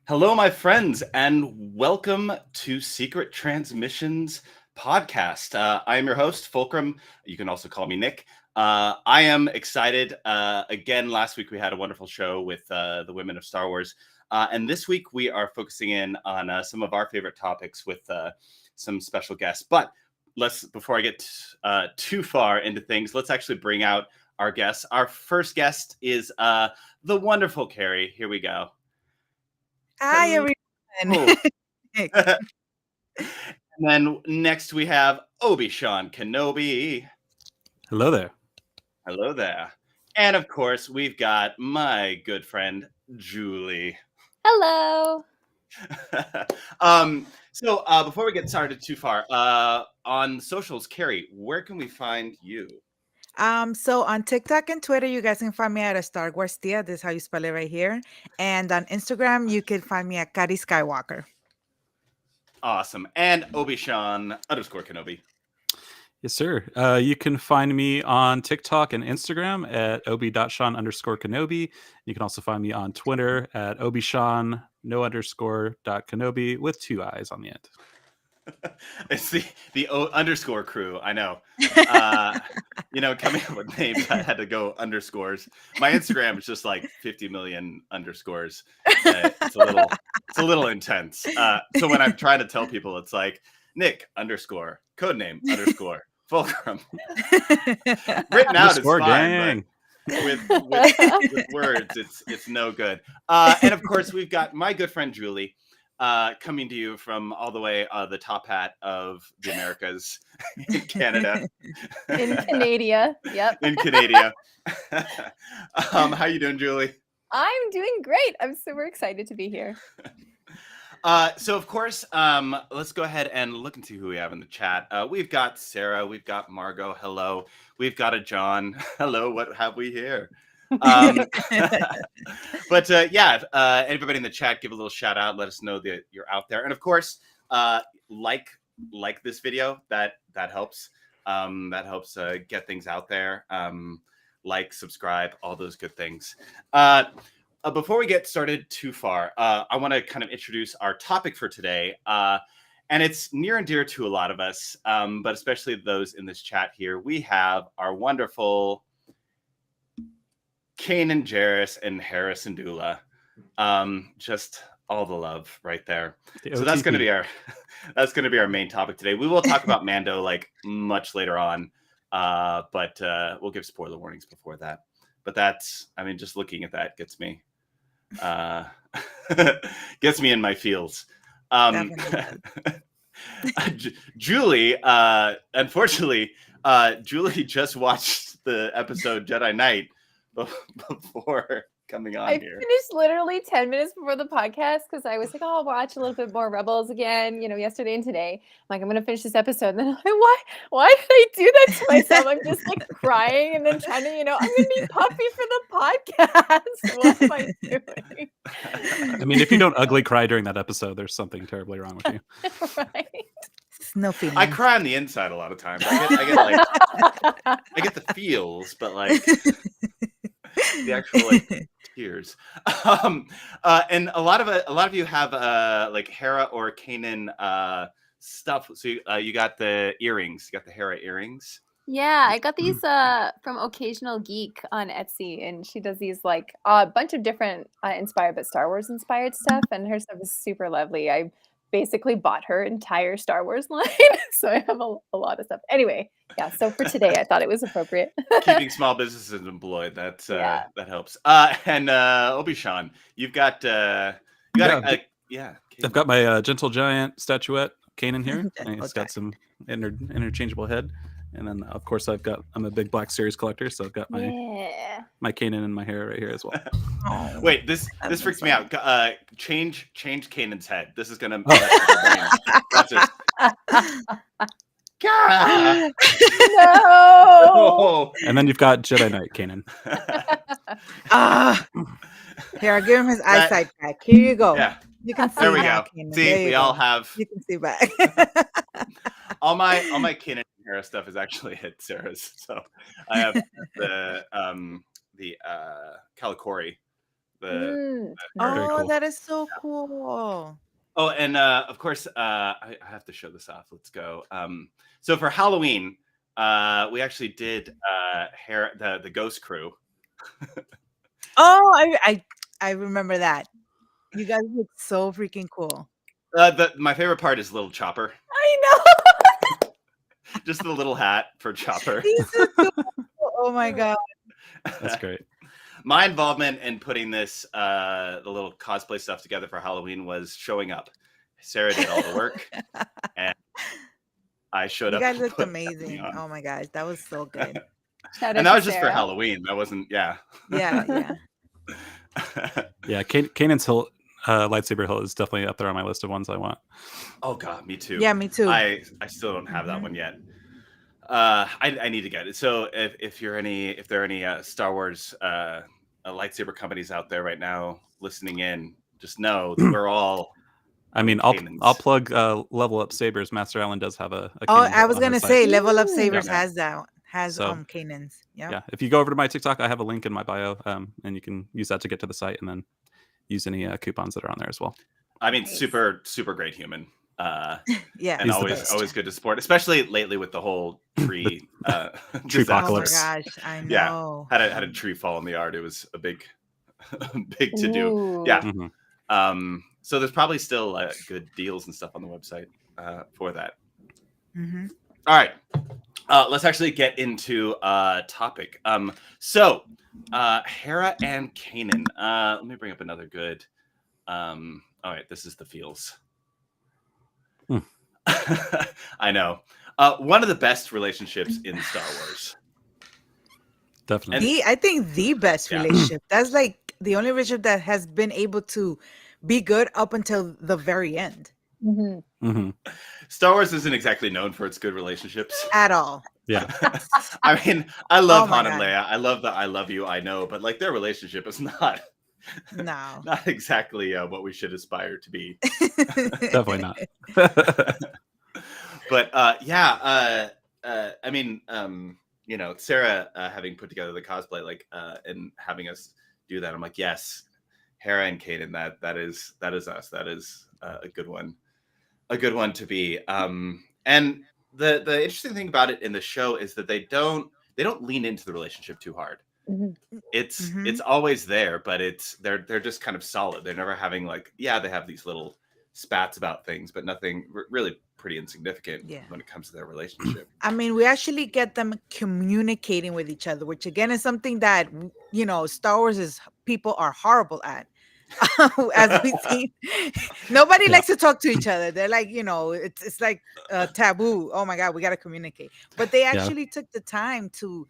Hello, my friends, and welcome to Secret Transmissions podcast. I am your host, Fulcrum. You can also call me Nick. I am excited. Again, last week we had a wonderful show with the women of Star Wars. And this week we are focusing in on some of our favorite topics with some special guests. But before I get too far into things, let's actually bring out our guests. Our first guest is the wonderful Kari. Here we go. Hi, everyone. And then next we have Obi-Wan Kenobi. Hello there. Hello there. And of course, we've got my good friend, Julie. Hello. So before we get started too far, on socials, Kari, where can we find you? So on TikTok and Twitter, you guys can find me at a Star Wars Tia. This is how you spell it right here. And on Instagram, you can find me at Kari Skywalker. Awesome. And Obi-Wan _Kenobi. Yes, sir. You can find me on TikTok and Instagram at obi.sean_Kenobi. You can also find me on Twitter at obishan _Kenobi with 2 eyes on the end. It's the underscore crew. I know. Coming up with names, I had to go underscores. My Instagram is just like 50 million underscores. It's a little intense. So when I'm trying to tell people, it's like Nick _, codename _, Fulcrum. Written out is fine, but with words, it's no good. And of course, we've got my good friend Julie. Coming to you from all the way the top hat of the Americas in Canada. In Canada, yep. In Canada. How you doing, Julie? I'm doing great. I'm super excited to be here. So, of course, let's go ahead and look and see who we have in the chat. We've got Sarah. We've got Margot. Hello. We've got a John. Hello. What have we here? But everybody in the chat, give a little shout out, let us know that you're out there, and of course like this video. That helps get things out there. Subscribe, all those good things. Before we get started too far, I want to kind of introduce our topic for today, and it's near and dear to a lot of us, but especially those in this chat here. We have our wonderful Kanan Jarrus and Hera and Dula. Just all the love right there. So that's going to be our main topic today. We will talk about Mando much later on, but we'll give spoiler warnings before that. But just looking at that gets me in my feels. Julie, unfortunately, Julie just watched the episode Jedi Knight before coming on here. I finished literally 10 minutes before the podcast because I was like, I'll watch a little bit more Rebels again, yesterday and today. I'm going to finish this episode. And then I'm like, why did I do that to myself? I'm just crying and then trying to, I'm going to be puffy for the podcast. What am I doing? I mean, if you don't ugly cry during that episode, there's something terribly wrong with you. Right. No feeling. I cry on the inside a lot of times. I get the feels, but the actual tears. And a lot of you have Hera or Kanan stuff. So you got the earrings. You got the Hera earrings. Yeah, I got these from Occasional Geek on Etsy, and she does these a bunch of different inspired but Star Wars inspired stuff, and her stuff is super lovely. I basically bought her entire Star Wars line, so I have a lot of stuff. Anyway, yeah. So for today, I thought it was appropriate. Keeping small businesses employed. That helps. And Obi-Wan, you've got I've got my gentle giant statuette Kanan here. And he's got some interchangeable head. And then, of course, I'm a big Black Series collector, so I've got my Kanan and my hair right here as well. Oh. Wait, this freaks me out. Change Kanan's head. This is gonna. That's just. God! No. And then you've got Jedi Knight Kanan. Here, I'll give him his eyesight back. Here you go. Yeah. You can see. There we now, go. Kanan. See, we all have. You can see back. all my Kanan and Hera stuff is actually at Sarah's. So I have the Kalikori. Mm, Very Oh, cool. that is so cool. Oh, and of course, I have to show this off. Let's go. So for Halloween, we actually did the Ghost Crew. Oh, I remember that. You guys look so freaking cool. My favorite part is Little Chopper. I know. Just the little hat for Chopper. He's adorable. Oh my god. That's great. My involvement in putting this the little cosplay stuff together for Halloween was showing up. Sarah did all the work, and I showed You up. guys and looked put everything amazing. on. Oh my gosh, that was so good. Shout And out that to was just for Sarah. Halloween. That wasn't, yeah. Yeah. Yeah, Kanan's lightsaber hilt is definitely up there on my list of ones I want. Oh god, me too. Yeah, me too. I still don't have that Mhm. one yet. I need to get it. So if there are any Star Wars lightsaber companies out there right now listening in, just know that we're all. I mean, Kanans. I'll plug Level Up Sabers. Master Allen does have a Oh, Kanan I hilt was on her gonna site. say Level Up Ooh. Sabers Yeah. has that. Has So- Kanan's. Yep. Yeah, if you go over to my TikTok, I have a link in my bio, and you can use that to get to the site, and then use any coupons that are on there as well. I mean, Nice. super great human. Yeah. And He's the always best. good to support, especially lately with the whole tree Tree disaster. Oh my apocalypse. gosh, I Yeah. know. Had a tree fall in the yard. It was a big to do. Ooh. Yeah. Mhm. So there's probably still good deals and stuff on the website for that. Hmm. All right. Let's actually get into topic. So Hera and Kanan. Let me bring up another good. All right, this is the feels. Hmm. I know. One of the best relationships in Star Wars. Definitely. I think the best Yeah. relationship. That's like the only relationship that has been able to be good up until the very end Mhm. Mhm. Star Wars isn't exactly known for its good relationships. at all. Yeah. I mean, I love Oh my Han and God. Leia. I love the "I love you, I know," but like their relationship is not No. not exactly what we should aspire to be. Definitely not. But I mean, Sarah having put together the cosplay, like, and having us do that, I'm like, yes, Hera and Kanan, that is us. That is a good one to be. And the interesting thing about it in the show is that they don't lean into the relationship too hard. Mhm. It's Mhm. always there, but they're just kind of solid. They're never having like, yeah, they have these little spats about things, but nothing really pretty insignificant Yeah. when it comes to their relationship. I mean, we actually get them communicating with each other, which again is something that Star Wars is people are horrible at. As we've seen, nobody Yeah. likes to talk to each other. They're like, it's like taboo. Oh my God, we got to communicate. But they actually took the time to,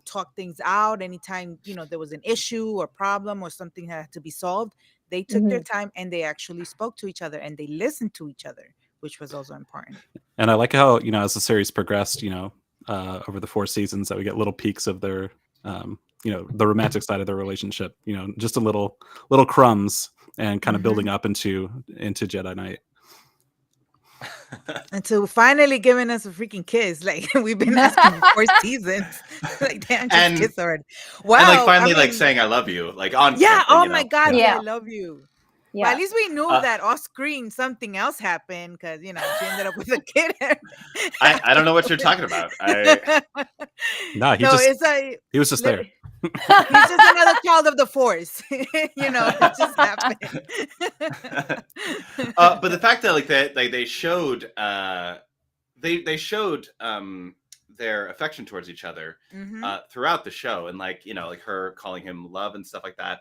talk things out. Anytime, there was an issue or problem or something that had to be solved, they took their time and they actually spoke to each other and they listened to each other, which was also important. And I like how, as the series progressed, over the 4 seasons, that we get little peaks of their, the romantic side of their relationship, just a little crumbs and kind of building up into Jedi Knight. Until finally giving us a freaking kiss. Like we've been asking for 4 seasons. Like damn, just And- kiss already. Wow. And like finally, I like mean, saying "I love you," like on yeah. camera, Oh my God. Yeah. I love you. But Yeah. at least we knew that off screen something else happened because she ended up with a kid. I don't know what you're talking about. Nah, he he was just there. He's just another child of the Force. It just happened. But the fact that they showed they showed their affection towards each other throughout the show, and like her calling him love and stuff like that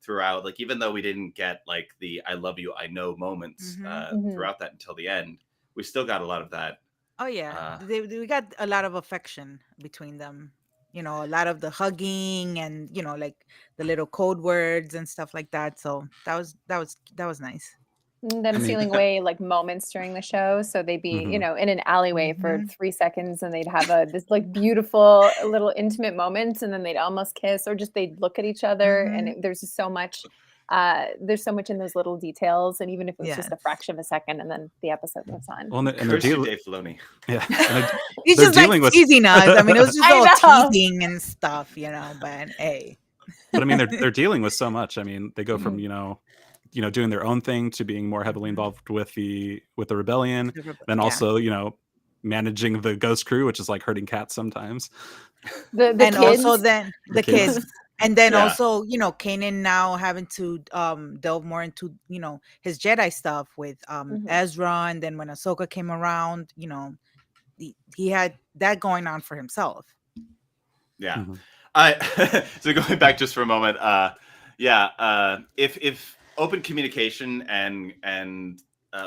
throughout. Like even though we didn't get like the "I love you, I know" moments throughout that until the end, we still got a lot of that. Oh yeah, we got a lot of affection between them. A lot of the hugging and like the little code words and stuff like that. So that was nice. Them sealing away like moments during the show, so they'd be in an alleyway for 3 seconds, and they'd have this like beautiful little intimate moments, and then they'd almost kiss, or just they'd look at each other, and there's just so much there's so much in those little details, and even if it was just Yes. a fraction of a second, and then the episode moves on. Well, and they're Curse you, dealing. Dave Filoni. Yeah, and He's they're just like dealing with. teasing us. I mean, it was just I all know. teasing and stuff, but hey. But I mean, they're dealing with so much. I mean, they go from Mhm. doing their own thing to being more heavily involved with the rebellion, then Yeah. also managing the ghost crew, which is like herding cats sometimes. The And kids. also then the kids. kids. And then Yeah. also, Kanan now having to delve more into, his Jedi stuff with Mhm. Ezra, and then when Ahsoka came around, he had that going on for himself. Yeah. Mhm. So going back just for a moment, if open communication and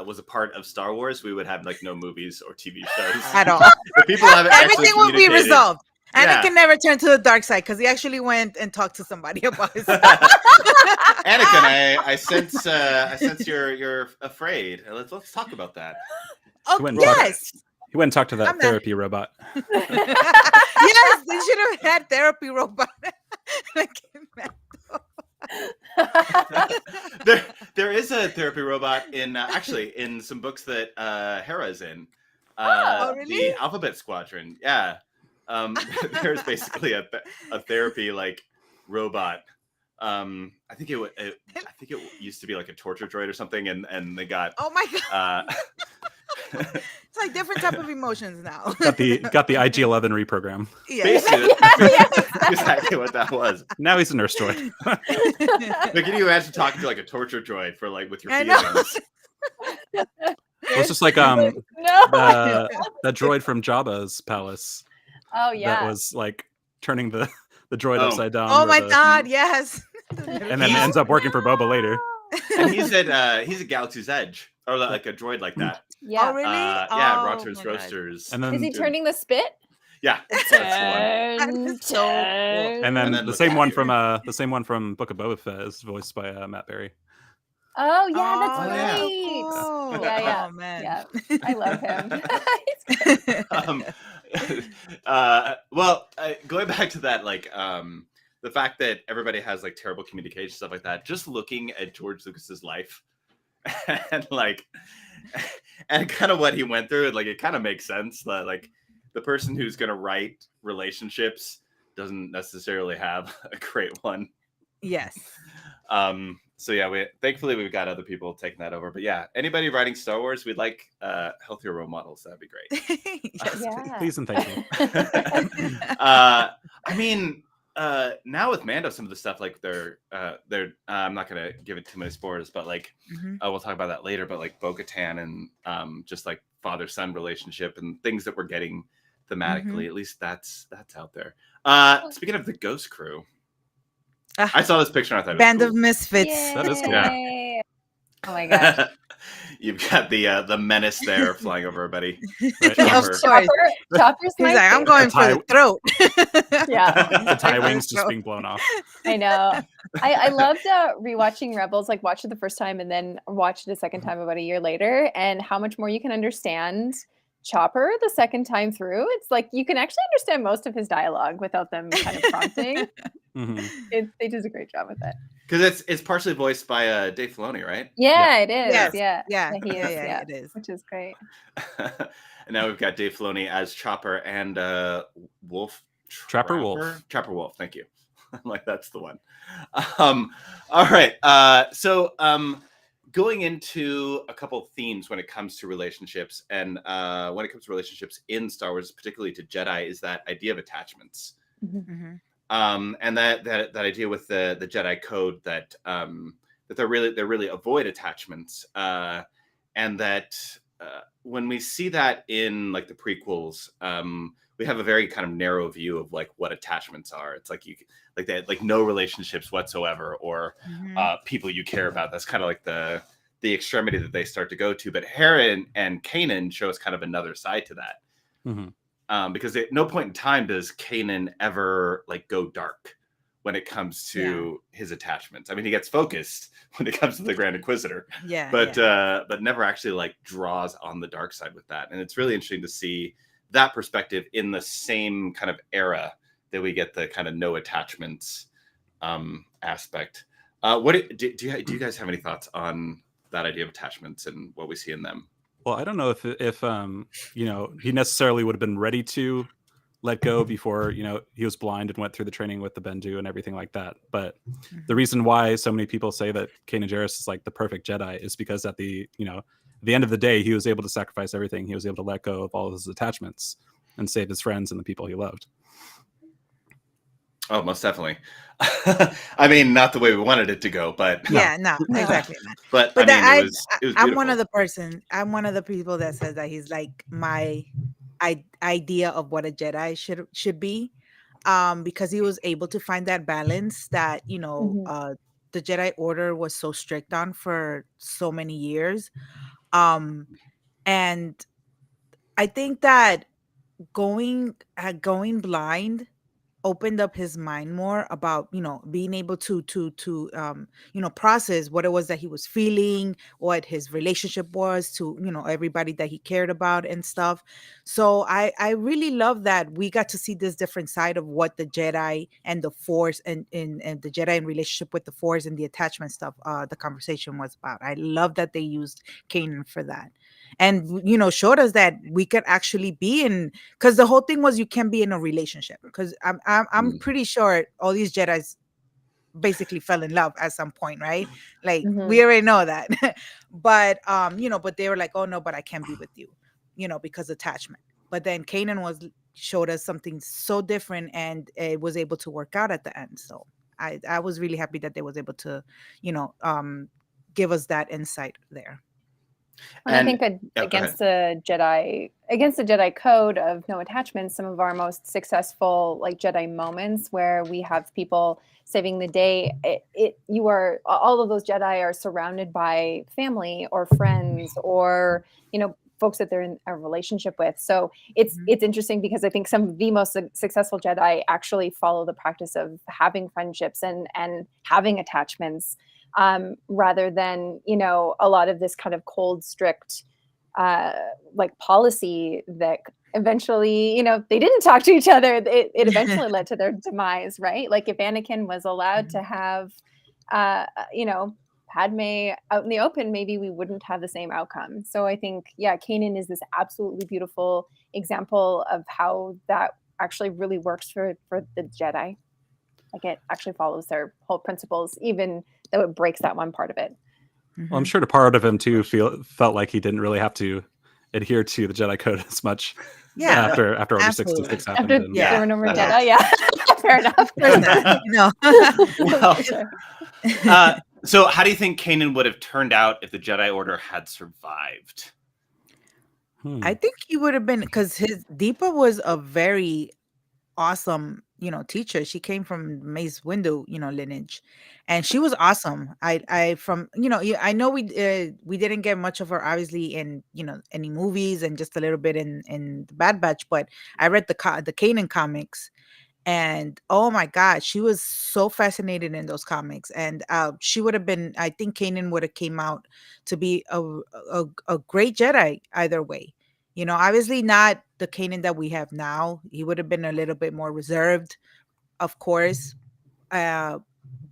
was a part of Star Wars, we would have like no movies or TV shows At all. If people haven't actually Everything would be communicated- resolved. Yeah. Anakin never turned to the dark side because he actually went and talked to somebody about his Anakin, I sense you're afraid. Let's talk about that. Oh, He went and talked- yes. He went and talked to that I'm not- therapy robot. Yes, they should have had therapy robot. There is a therapy robot in actually in some books that Hera's in. Oh, really? The Alphabet Squadron. Yeah. There's basically a therapy like robot. I think it used to be like a torture droid or something, and they got Oh my god. It's like different type of emotions now. Got the IG-11 reprogram. Yeah. basically exactly what that was. Now he's a nurse droid. Like, can you imagine talking to like a torture droid for like with your I know. feelings? It's just like No. that droid from Jabba's palace Oh yeah. that was like turning the droid Oh. upside down. Oh with my a- god, yes. And then ends up working for Boba later. And he's at Galaxy's Edge, or like a droid like that. Yeah. Oh really? Yeah, Oh, Rogers my God. Roasters. And then Is he turning the spit? Yeah, that's the one. That's so cool. and then And then the with same that- one from Book of Boba Fett is voiced by Matt Berry. Oh yeah, that's Oh, yeah. right. cool. Yeah, yeah. Oh man. Yeah, I love him. Going back to that, like the fact that everybody has like terrible communication, stuff like that. Just looking at George Lucas's life and kind of what he went through, like it kind of makes sense that like the person who's going to write relationships doesn't necessarily have a great one. Yes. So yeah, thankfully we've got other people taking that over. But yeah, anybody writing Star Wars, we'd like healthier role models. That'd be great. Yes. Yeah. Please and thank you. I mean, now with Mando, some of the stuff like they're I'm not gonna give it too many spoilers, but like Mhm. we'll talk about that later. But like Bo-Katan and just like father-son relationship and things that we're getting thematically, at least that's out there. Speaking of the Ghost Crew, I saw this picture and I thought Band it of was Misfits. That is cool. Yay. Oh my cool. gosh. You've got the menace there flying over everybody. Right? Chopper. Of course. Chopper's He's my like, I'm favorite. going for the throat. Yeah. The tie wings just being blown off. I know. I loved rewatching Rebels, like watch it the first time and then watch it a second time about a year later, and how much more you can understand Chopper the second time through. It's like you can actually understand most of his dialogue without them kind of prompting. Mhm. They did a great job with it. Because it's partially voiced by Dave Filoni, right? Yeah, it is. Yes. Yeah. Yeah. He is, yeah. It is. Which is great. And now we've got Dave Filoni as Chopper and Wolf. Trapper Wolf. Trapper Wolf. Thank you. I'm like, that's the one. All right. So going into a couple of themes when it comes to relationships, and when it comes to relationships in Star Wars, particularly to Jedi, is that idea of attachments. Mhm. And that idea with the Jedi code that that they really avoid attachments, and that when we see that in like the prequels, we have a very kind of narrow view of like what attachments are. It's like like no relationships whatsoever, or Mhm. people you care about. That's kind of like the extremity that they start to go to. But Hera and Kanan show us kind of another side to that. Mhm. Because at no point in time does Kanan ever like go dark when it comes to his attachments. I mean, he gets focused when it comes to the Grand Inquisitor, Yeah. but never actually like draws on the dark side with that. And it's really interesting to see that perspective in the same kind of era that we get the kind of no attachments aspect. Do you guys have any thoughts on that idea of attachments and what we see in them? Well, I don't know if he necessarily would have been ready to let go before he was blind and went through the training with the Bendu and everything like that. But the reason why so many people say that Kanan Jarrus is like the perfect Jedi is because at the end of the day, he was able to sacrifice everything. He was able to let go of all of his attachments and save his friends and the people he loved. Oh, most definitely. I mean, not the way we wanted it to go, but yeah, no, exactly. But But I mean, that it was I'm one beautiful. I'm one of the people that says that he's like my idea of what a Jedi should be, because he was able to find that balance that Mhm. the Jedi Order was so strict on for so many years, um, and I think that going blind opened up his mind more about being able to process what it was that he was feeling, what his relationship was to everybody that he cared about and stuff. So I really love that we got to see this different side of what the Jedi and the Force and the Jedi in relationship with the Force and the attachment stuff, the conversation was about. I love that they used Kanan for that, and showed us that we could actually be in, because the whole thing was you can't be in a relationship, because I'm Mm. pretty sure all these Jedis basically fell in love at some point, right? Like Mhm. we already know that. But but they were like, oh no, but I can't be with you, because attachment. But then Kanan showed us something so different, and it was able to work out at the end. So I was really happy that they was able to, you know, um give us that insight there. And I And think yeah, go ahead. against the Jedi code of no attachment, some of our most successful like Jedi moments where we have people saving the day, you are all of those Jedi are surrounded by family or friends or folks that they're in a relationship with. So Mhm. it's interesting because I think some of the most successful Jedi actually follow the practice of having friendships and having attachments, rather than a lot of this kind of cold, strict, uh, like policy that eventually they didn't talk to each other. It eventually led to their demise, right? Like if Anakin was allowed to Mhm. have, uh, you know. Padme out in the open, maybe we wouldn't have the same outcome. So I think, yeah, Kanan is this absolutely beautiful example of how that actually really works for the Jedi. Like it actually follows their whole principles, even though it breaks that one part of it. Well, I'm Mhm. sure the part of him Of too course. felt like he didn't really have to adhere to the Jedi Code as much Yeah, after Order absolutely. 66 happened, After and Yeah, there Yeah. were no more yeah. Jedi, yeah, fair Of enough. course not. Well, For sure. so how do you think Kanan would have turned out if the Jedi Order had survived? I hmm. think he would have been, because his Deepa was a very awesome, teacher. She came from Mace Windu, lineage, and she was awesome. I from I know we didn't get much of her obviously in any movies, and just a little bit in the Bad Batch, but I read the Kanan comics, and oh my god, she was so fascinated in those comics, and she would have been, I think Kanan would have came out to be a great Jedi either way. Obviously not the Kanan that we have now. He would have been a little bit more reserved, of course, uh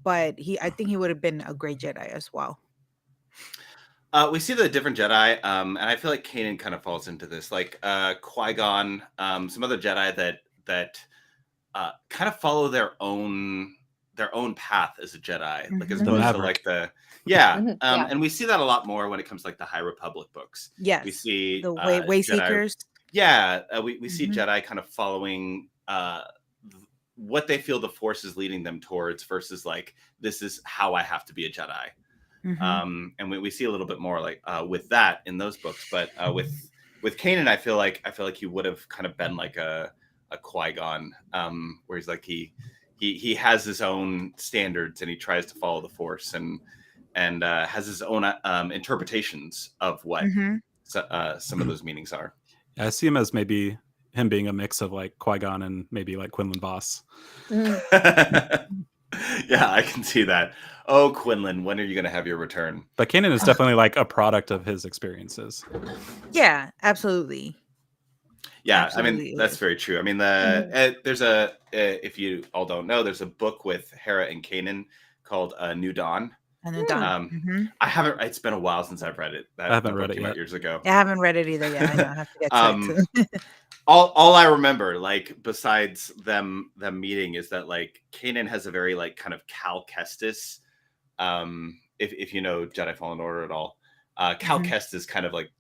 but I think he would have been a great Jedi as well. We see the different Jedi, and I feel like Kanan kind of falls into this, like Qui-Gon, some other Jedi that kind of follow their own path as a Jedi, like as Hmm. The opposed to Maverick. like the yeah. Mhm, yeah. And we see that a lot more when it comes to like the High Republic books. We Yes, see the way Jedi, seekers. yeah, we see Hmm. Jedi kind of following what they feel the Force is leading them towards versus like this is how I have to be a Jedi. Hmm. And we see a little bit more like with that in those books, but with Kanan, I feel like he would have kind of been like a Qui-Gon, where he's like he has his own standards and he tries to follow the Force and has his own interpretations of what Hmm. some of those meanings are. I see him as maybe him being a mix of like Qui-Gon and maybe like Quinlan Voss. Mhm. Yeah, I can see that. Oh, Quinlan, when are you going to have your return? But Kanan is definitely like a product of his experiences. Yeah, absolutely. Yeah, I mean Absolutely that's is. very true. I mean Mhm. there's a if you all don't know, there's a book with Hera and Kanan called New Dawn. And then done. I haven't. It's been a while since I've read it. I haven't read it came out yet. years ago. I haven't read it either yet. I know I have to get to it too. all I remember, like besides them meeting, is that like Kanan has a very like kind of Cal Kestis. If you know Jedi Fallen Order at all, Cal Kestis kind of like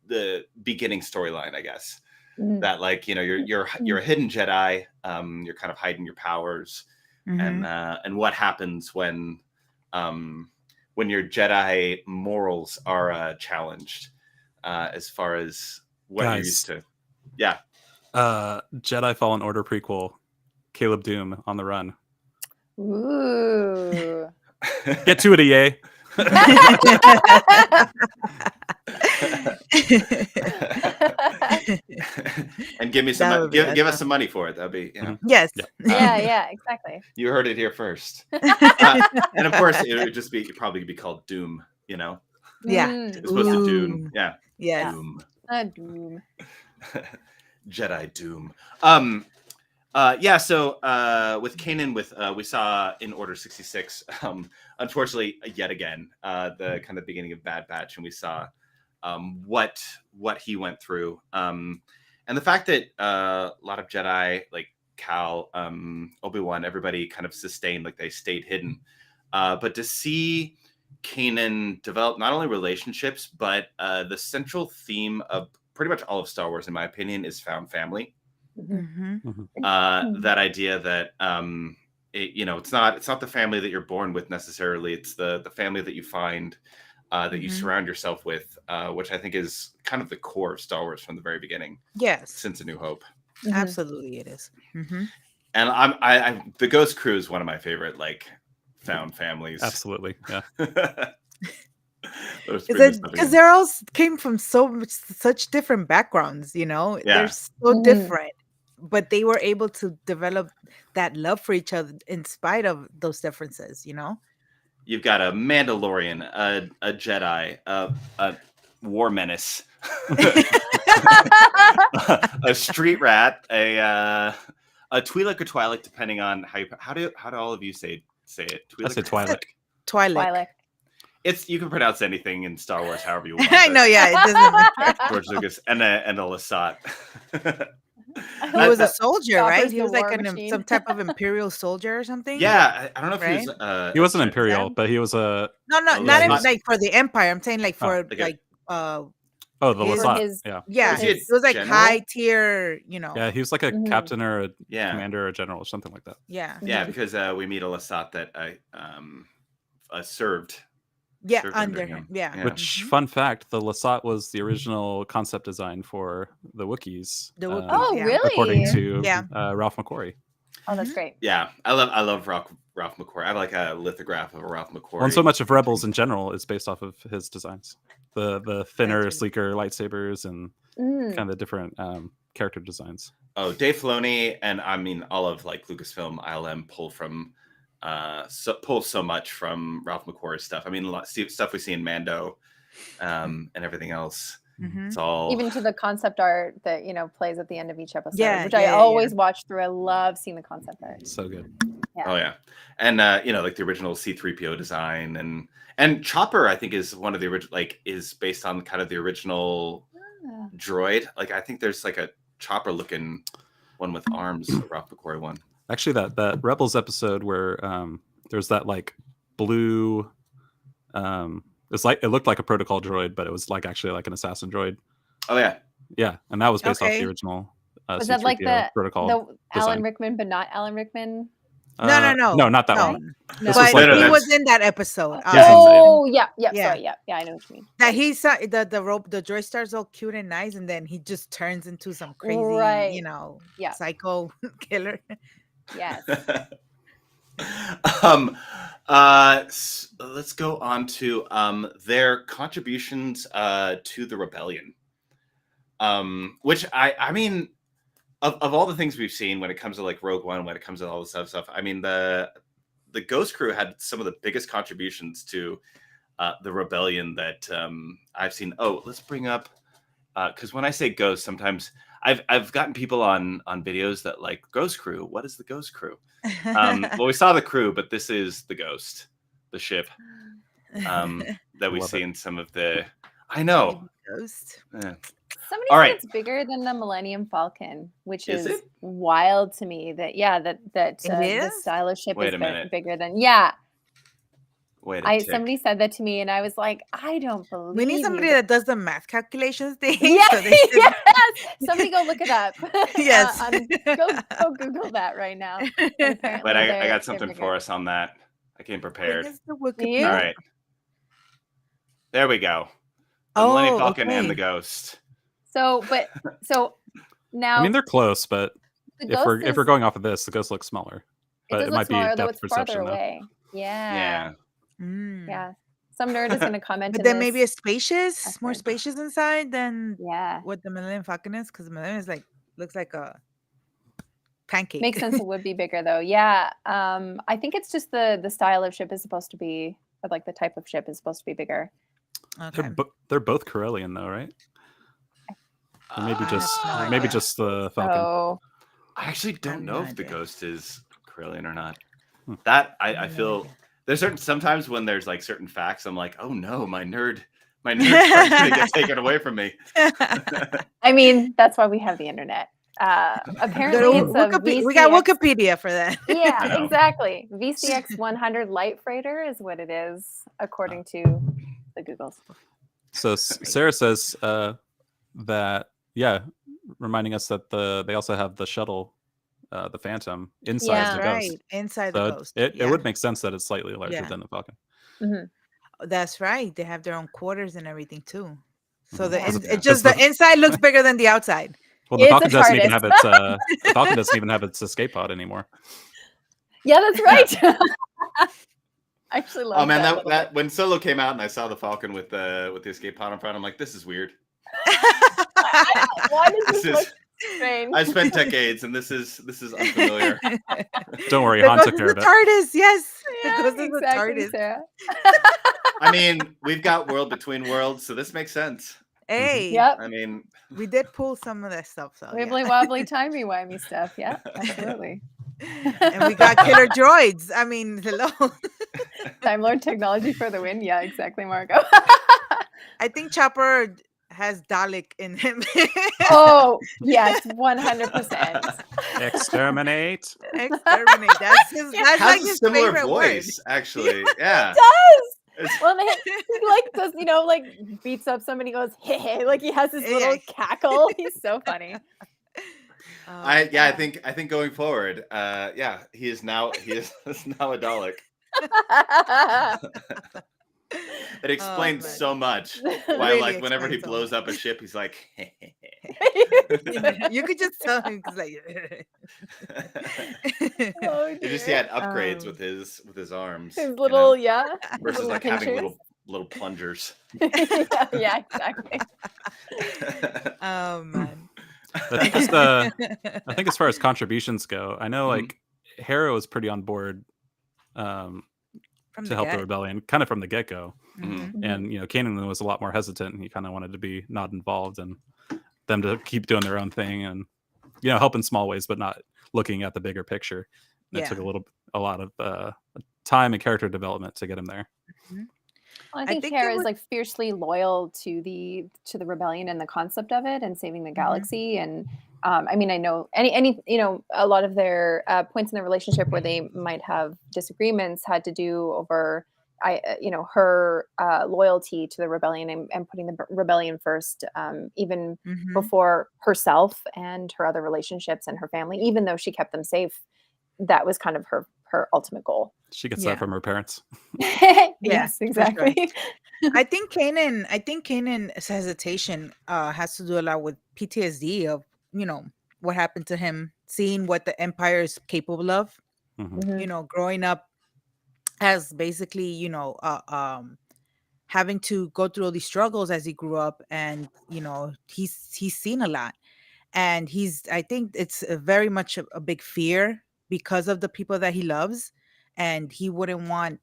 the beginning storyline, I guess. That like you're a hidden Jedi. You're kind of hiding your powers, and what happens when your Jedi morals are challenged, as far as what you're used to. Yeah. Jedi Fallen Order prequel, Caleb Doom on the run. Ooh. Get to it, EA. And give me some give us some money for it. That'd be Yes. Yeah, exactly. You heard it here first. And of course it would just probably be called Doom, Yeah. as opposed to Dune. Yeah. Yes. Doom. Doom. Jedi Doom. So with Kanan, we saw in Order 66, unfortunately, yet again, the kind of beginning of Bad Batch, and we saw what he went through, and the fact that a lot of Jedi, like Cal, Obi-Wan, everybody kind of sustained, like they stayed hidden, but to see Kanan develop not only relationships, but the central theme of pretty much all of Star Wars, in my opinion, is found family. That idea that it's not the family that you're born with necessarily. It's the family that you find, that you surround yourself with, which I think is kind of the core of Star Wars from the very beginning. Yes, since A New Hope. Absolutely, it is. And I the Ghost Crew is one of my favorite like found families. Absolutely, yeah. Because they're all came from such different backgrounds, they're so different, but they were able to develop that love for each other in spite of those differences. You've got a Mandalorian, a Jedi, a war menace, a street rat, a Twi'lek or Twi'lek, depending on how do all of you say it? Twi'lek, I say Twi'lek. Twi'lek. You can pronounce anything in Star Wars however you want. I know, yeah, it doesn't matter. George Lucas and a Lasat. He was a soldier, right? He was like some type of imperial soldier or something. Yeah, I don't know if he was. He wasn't imperial, but he was a. No, not like for the Empire. I'm saying like for the Lasat. Yeah, it was like general? high tier. Yeah, he was like a captain or a commander or a general or something like that. Yeah, because we meet a Lasat that served. Yeah, under him. Yeah. Which, fun fact, the Lasat was the original concept design for the Wookiees. Oh, really? According to Ralph McQuarrie. Oh, that's great. Yeah, I love Ralph McQuarrie. I have like a lithograph of Ralph McQuarrie. Well, and so much of Rebels in general is based off of his designs. The thinner, sleeker lightsabers and kind of the different character designs. Oh, Dave Filoni and I mean all of like Lucasfilm, ILM pull so much from Ralph McQuarrie's stuff. I mean, stuff we see in Mando, and everything else. It's all even to the concept art that plays at the end of each episode, which I always watch through. I love seeing the concept art. So good. Yeah. Oh yeah, and like the original C-3PO design and Chopper, I think is one of the original, like is based on kind of the original droid. Like I think there's like a Chopper looking one with arms, a Ralph McQuarrie one. Actually, that Rebels episode where there's that like blue, it looked like a protocol droid, but it was like actually like an assassin droid. Oh yeah, and that was based off the original. Was that like the protocol? Alan Rickman, but not Alan Rickman? No, not that one. No. But he was in that episode. Yeah. Sorry, yeah, I know what you mean. That he saw the droid starts all cute and nice, and then he just turns into some crazy, psycho killer. Yes. Let's go on to their contributions to the rebellion. Which I mean, of all the things we've seen when it comes to like Rogue One, when it comes to all this stuff, I mean the Ghost Crew had some of the biggest contributions to the rebellion that I've seen. Oh, let's bring up because when I say Ghost, sometimes I've gotten people on videos that like Ghost Crew. What is the Ghost Crew? Well, we saw the crew, but this is the Ghost, the ship that we Love see it. in some of the. I know. Ghost. Somebody All said right. it's bigger than the Millennium Falcon, which Is is it? wild to me. That It the is? style of ship Wait is a minute. bigger than. Yeah, Wait a tick. somebody said that to me, and I was like, I don't believe We need you. somebody that does the math calculations thing. Yeah, so they can- yes. Somebody go look it up. Yes. Go Google that right now. And apparently But I they're got something bigger. for us on that. I came prepared. Where's the Do you? Wikipedia? All right. There we go. The Millennium Falcon and the okay. Ghost. So now I mean, they're close, but the if we're Ghost if we're is- going off of this, the Ghost looks smaller. it But does it look might be smaller, though depth it's farther perception though. away. Yeah. Mm. Some nerd is going to comment. But in then maybe this. it's spacious, more effort. spacious inside than Yeah, what the Millennium Falcon is, because the Millennium is like looks like a pancake. makes sense. It would be bigger though. Yeah, I think it's just the style of ship is supposed to be, or like the type of ship is supposed to be bigger. Okay. They're both Corellian though, right? Or maybe I just have no maybe idea. just the Falcon. So I actually have don't no know if the idea. Ghost is Corellian or not. Hmm. That I have no feel idea. there's sometimes when there's like certain facts, I'm like, oh no, my nerd part's gonna get taken away from me. I mean, that's why we have the internet. Apparently, it's a we got VCX Wikipedia for that. I Yeah, know. exactly. VCX 100 light freighter is what it is, according to the Googles. So Sarah says that reminding us that they also have the shuttle, the Phantom inside Yeah. the Right, Ghost. inside So the Ghost. it would make sense that it's slightly larger Yeah. than the Falcon. That's right. They have their own quarters and everything too. So Mhm. the Because it because just the inside looks bigger than the outside. Well, the It's a Falcon doesn't even TARDIS. have its the Falcon doesn't even have its escape pod anymore. Yeah, that's right. I actually love Oh man, that. that when Solo came out and I saw the Falcon with the escape pod in front, I'm like, this is weird. Why does this This look is strange? I spent decades and this is unfamiliar. Don't worry, The Han Ghost took is care the of it. TARDIS. Yes. Yeah, The Ghost is the exactly, TARDIS. Sarah. I mean, we've got world between worlds, so this makes sense. Hey, Yep. I mean, we did pull some of that stuff. So Wibbly wobbly timey-wimey stuff. Yeah, absolutely. and we got killer droids. I mean, hello. Time Lord technology for the win. Yeah, exactly, Margot. I think Chopper has Dalek in him. Oh, yes, 100%. Exterminate. Exterminate. That's his. That's has like a his similar favorite voice, actually. Yeah. Does. It's- Well, he like does, like beats up somebody, goes, hey, like he has this little Yeah. cackle. He's so funny. word. I think going forward, he is now a Dalek. It explains man. so much. Why, Really like, whenever he explains so blows much. up a ship, he's like, You could just tell him because like. Oh, you just dear. had upgrades with his arms. His you little, know, versus little like having pinchers. little plungers. yeah, exactly. Oh man. I think as far as contributions go, I know like Hera was pretty on board From to the help the get. rebellion, kind of from the get-go. Mhm. And Kanan was a lot more hesitant, and he kind of wanted to be not involved and them to keep doing their own thing and help in small ways, but not looking at the bigger picture. And it took a lot of time and character development to get him there. Well, I I think think Hera it is was- like fiercely loyal to the rebellion and the concept of it and saving the galaxy. And I mean, I know any a lot of their points in the relationship where they might have disagreements had to do over her loyalty to the rebellion and putting the rebellion first, even Mhm. before herself and her other relationships and her family. Even though she kept them safe, that was kind of her ultimate goal. She gets Yeah. that from her parents. Yes, for sure. exactly. I think Kanan's hesitation has to do a lot with PTSD of what happened to him, seeing what the Empire is capable of. Mhm. Mhm. Growing up as basically having to go through all these struggles as he grew up, and he's seen a lot, and I think it's very much a big fear because of the people that he loves, and he wouldn't want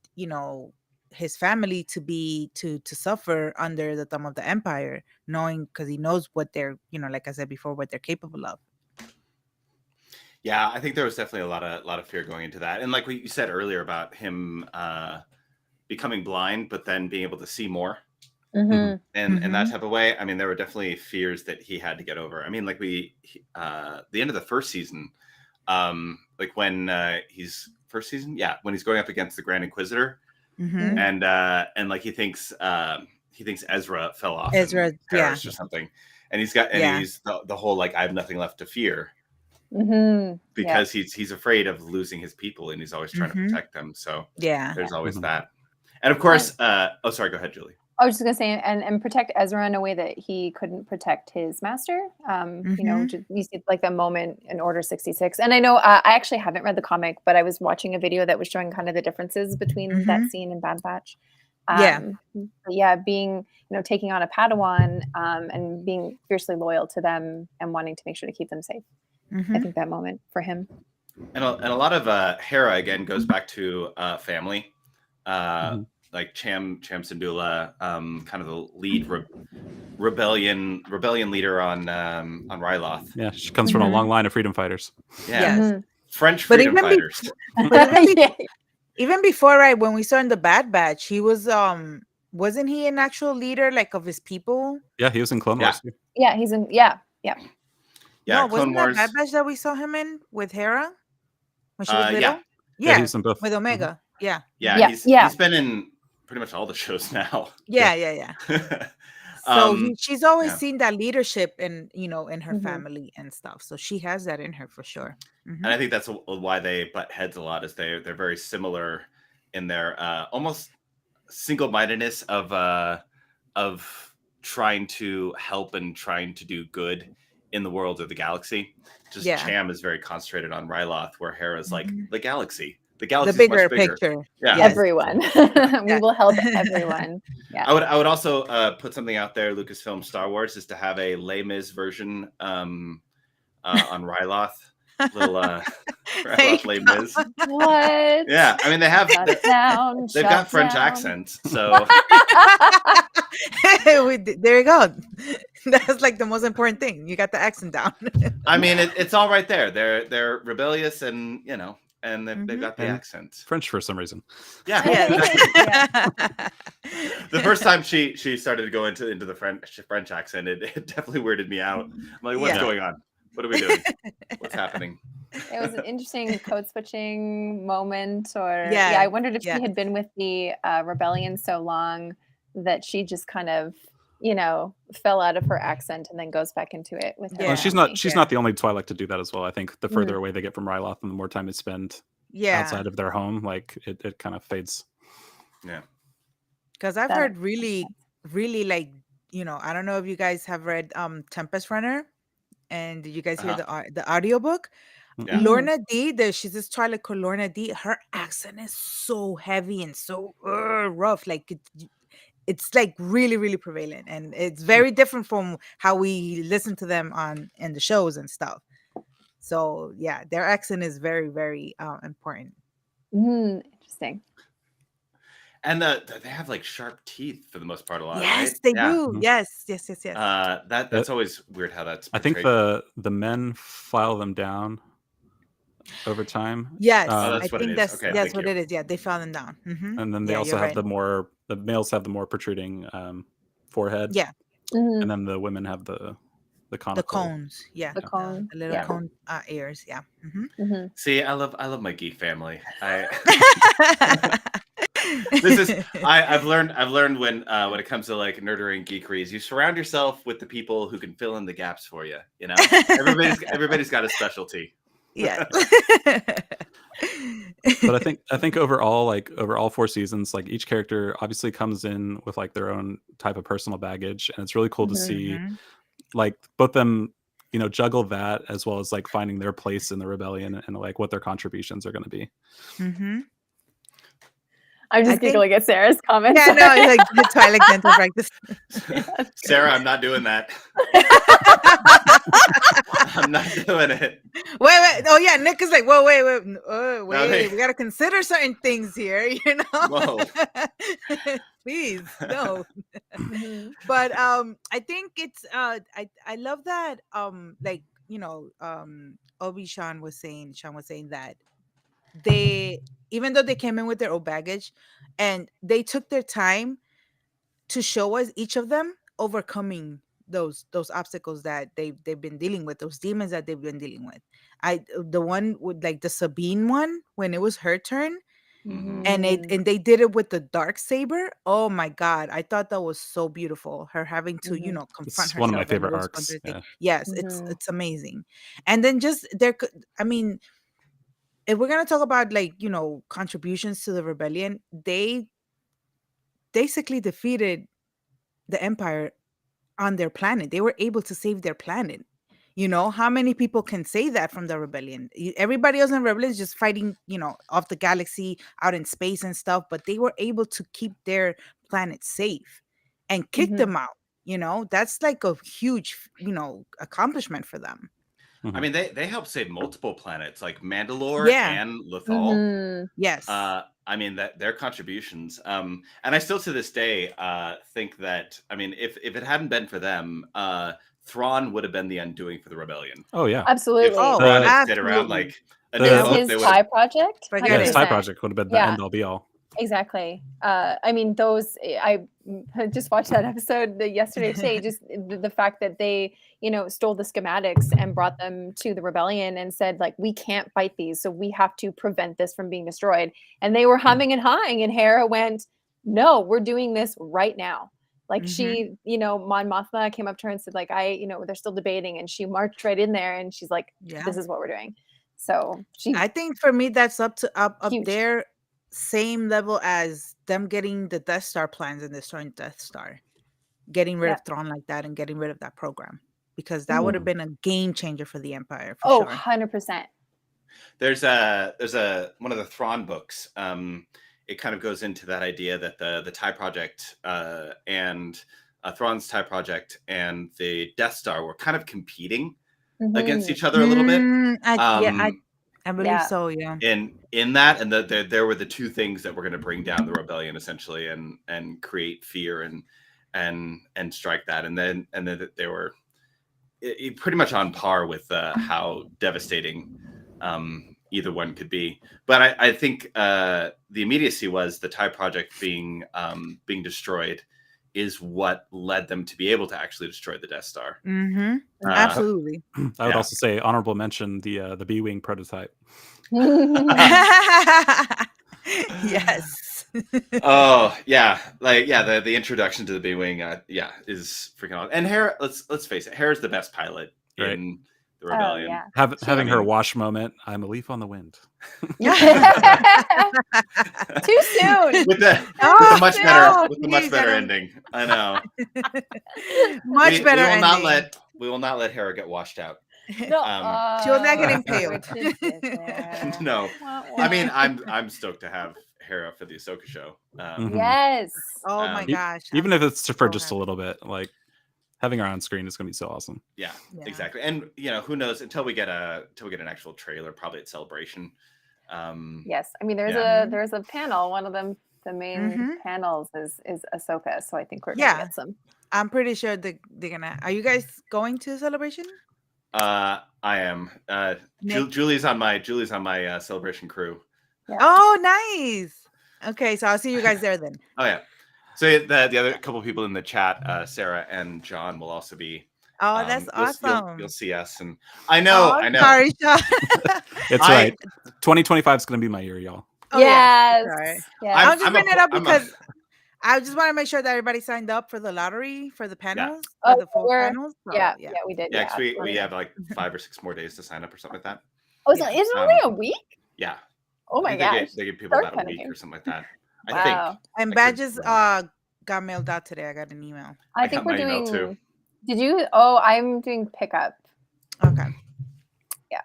his family to be to suffer under the thumb of the Empire, knowing because he knows what they're, like I said before, what they're capable of. Yeah, I think there was definitely a lot of fear going into that, and like what you said earlier about him becoming blind, but then being able to see more, Mhm. and that type of way. I mean, there were definitely fears that he had to get over. I mean, like the end of the first season, like when he's first season, yeah, when he's going up against the Grand Inquisitor, Mm-hmm. and like he thinks Ezra fell off Ezra, in Paris or something, and he's the whole like I have nothing left to fear. Mhm. Because he's afraid of losing his people, and he's always trying to protect them. So there's always that. And of course, oh, sorry, go ahead, Julie. I was just gonna say, and protect Ezra in a way that he couldn't protect his master. You see like the moment in Order 66. And I know I actually haven't read the comic, but I was watching a video that was showing kind of the differences between that scene and Bad Batch. Being taking on a Padawan and being fiercely loyal to them and wanting to make sure to keep them safe. I think that moment for him. And a lot of Hera again goes back to family. Like Cham Syndulla, kind of the lead rebellion leader on Ryloth. Yeah, she comes from a long line of freedom fighters. Yeah, French freedom fighters. Even before, right, when we saw in the Bad Batch, he was wasn't he an actual leader like of his people? Yeah, he was in Clone Wars. Yeah, he's in No, wasn't that Bad Batch that we saw him in with Hera when she was little? Yeah, he's in both. With Omega. He's been in pretty much all the shows now. Yeah. So she's always seen that leadership in her family and stuff. So she has that in her for sure. And I think that's why they butt heads a lot, is they're very similar in their almost single-mindedness of trying to help and trying to do good in the world of the galaxy. Just Cham is very concentrated on Ryloth, where Hera's like the galaxy. The galaxy, the bigger picture. Yeah, everyone. We will help everyone. Yeah. I would also put something out there. Lucasfilm Star Wars is to have a Les Mis version on Ryloth. Little Ryloth Les Mis. What? Yeah, I mean they've got French accents, so there you go. That's like the most important thing. You got the accent down. I mean, it's all right there. They're rebellious, and and they've got the accents. French for some reason. Yeah. The first time she started to go into the French accent, it definitely weirded me out. I'm like, what's going on? What are we doing? What's happening? It was an interesting code switching moment, I wondered if she had been with the rebellion so long that she just kind of fell out of her accent and then goes back into it with her. Well, she's not the only Twi'lek to do that as well. I think the further away they get from Ryloth and the more time they spend outside of their home, like it kind of fades. Yeah. Because I've heard really, really like, I don't know if you guys have read Tempest Runner, and did you guys hear the audiobook? Yeah. Lorna D, she's this Twi'lek called Lorna D. Her accent is so heavy and so rough. Like it's like really, really prevalent, and it's very different from how we listen to them in the shows and stuff. So yeah, their accent is very, very important. Interesting. And they have like sharp teeth for the most part a lot. Yes, right? they do. Yes. That's always weird how that's portrayed. I think the men file them down over time. Yes, that's I what think it is. that's what it is. Yeah, they file them down. And then they also have the males have the more protruding forehead. Yeah. And then the women have the conical. The cones. Yeah. The cone. The little cone ears. Yeah. See, I love my geek family. I've learned when it comes to like nerdery and geekery, is you surround yourself with the people who can fill in the gaps for you. Everybody's got a specialty. Yeah. But I think overall, like over all 4 seasons, like each character obviously comes in with like their own type of personal baggage, and it's really cool to see like both them juggle that as well as like finding their place in the rebellion and like what their contributions are going to be. I'm just giggling at Sarah's comments. Yeah, no, it's like the Twi'lek dental practice. Sarah, I'm not doing that. I'm not doing it. Wait. Oh yeah, Yeah, Nick is like, well, wait, they- we got to consider certain things here, you know. Whoa. Please, no. Mhm. But I think it's I love that like Sean was saying that they, even though they came in with their own baggage, and they took their time to show us each of them overcoming those obstacles that they've been dealing with, those demons that they've been dealing with. The one with like the Sabine one, when it was her turn, Mhm. and they did it with the dark saber. Oh my god, I thought that was so beautiful, her having to Mhm. confront It's one of my herself and favorite those arcs. other things. Yeah. Yes, Mhm. it's amazing. And then just I mean, if we're gonna talk about like contributions to the rebellion, they basically defeated the empire on their planet. They were able to save their planet. How many people can say that from the rebellion? Everybody else in the rebellion is just fighting, off the galaxy, out in space and stuff, but they were able to keep their planet safe and kick Mhm. them out. That's like a huge, accomplishment for them. I mean, they helped save multiple planets like Mandalore Yeah. and Lothal. Mhm. Yes. I mean that their contributions, and I still to this day think that, I mean, if it hadn't been for them, Thrawn would have been the undoing for the rebellion. Oh yeah. If Absolutely. Oh, Thrawn had stayed around, absolutely. like a New Hope, His they would Thai have. project. Forget Yeah, it. his Thai 100%. project would have been the Yeah. end all be all. Exactly. I mean, those I just watched that episode yesterday, today. Just the fact that they, stole the schematics and brought them to the rebellion and said, like, we can't fight these, so we have to prevent this from being destroyed. And they were humming and hawing, and Hera went, "No, we're doing this right now." Like she, Mon Mothma came up to her and said, like, they're still debating, and she marched right in there, and she's like, Yeah. "This is what we're doing." So she I think for me that's up huge. there, same level as them getting the Death Star plans and destroying Death Star, getting rid Yeah. of Thrawn like that and getting rid of that program, because that would have been a game changer for the Empire for Oh, sure. 100%. There's one of the Thrawn books. It kind of goes into that idea that the TIE project and Thrawn's TIE project and the Death Star were kind of competing against each other a little bit. I believe so. Yeah. In that, and there were the two things that were going to bring down the rebellion essentially, and create fear and strike that, and then they were pretty much on par with how devastating either one could be. But I think the immediacy was the TIE project being destroyed is what led them to be able to actually destroy the Death Star. Absolutely. I would also say honorable mention the B-wing prototype. Yes. Oh yeah, the introduction to the B-wing, is freaking awesome. And Hera, let's face it, Hera's the best pilot in the rebellion. Yeah. Having her wash moment. I'm a leaf on the wind. Too soon. With the much better ending. I know. Much better we will ending. we will not let Hera get washed out. No, she will not get impaled. No, I mean, I'm stoked to have Hera for the Ahsoka show. Yes. Oh my gosh. Even if it's for just a little bit, like having her on screen is going to be so awesome. Yeah, exactly. And who knows, until we get an actual trailer, probably at Celebration. Yes, I mean there's a panel. One of them, the main panels is Ahsoka, so I think we're gonna get some. I'm pretty sure they're gonna. Are you guys going to Celebration? I am. Julie's on my Celebration crew. Yeah. Oh, nice. Okay, so I'll see you guys there then. Oh yeah. So the other couple people in the chat, Sarah and John, will also be. Oh, that's awesome. You'll see us, and I know. Sorry, Sean. It's right. 2025 is going to be my year, y'all. Oh, yes. Right. Yeah. I'm just bringing it up because I just want to make sure that everybody signed up for the lottery for the panels, for the full panels. So, yeah, we did. Yeah, we have like 5 or 6 more days to sign up or something like that. Oh, is it only a week? Yeah. Oh my gosh. They give people about a week or something like that. Wow. I think. And badges got mailed out today. I got an email. I think we're doing. Too. Did you? Oh, I'm doing pickup. Okay. Yeah.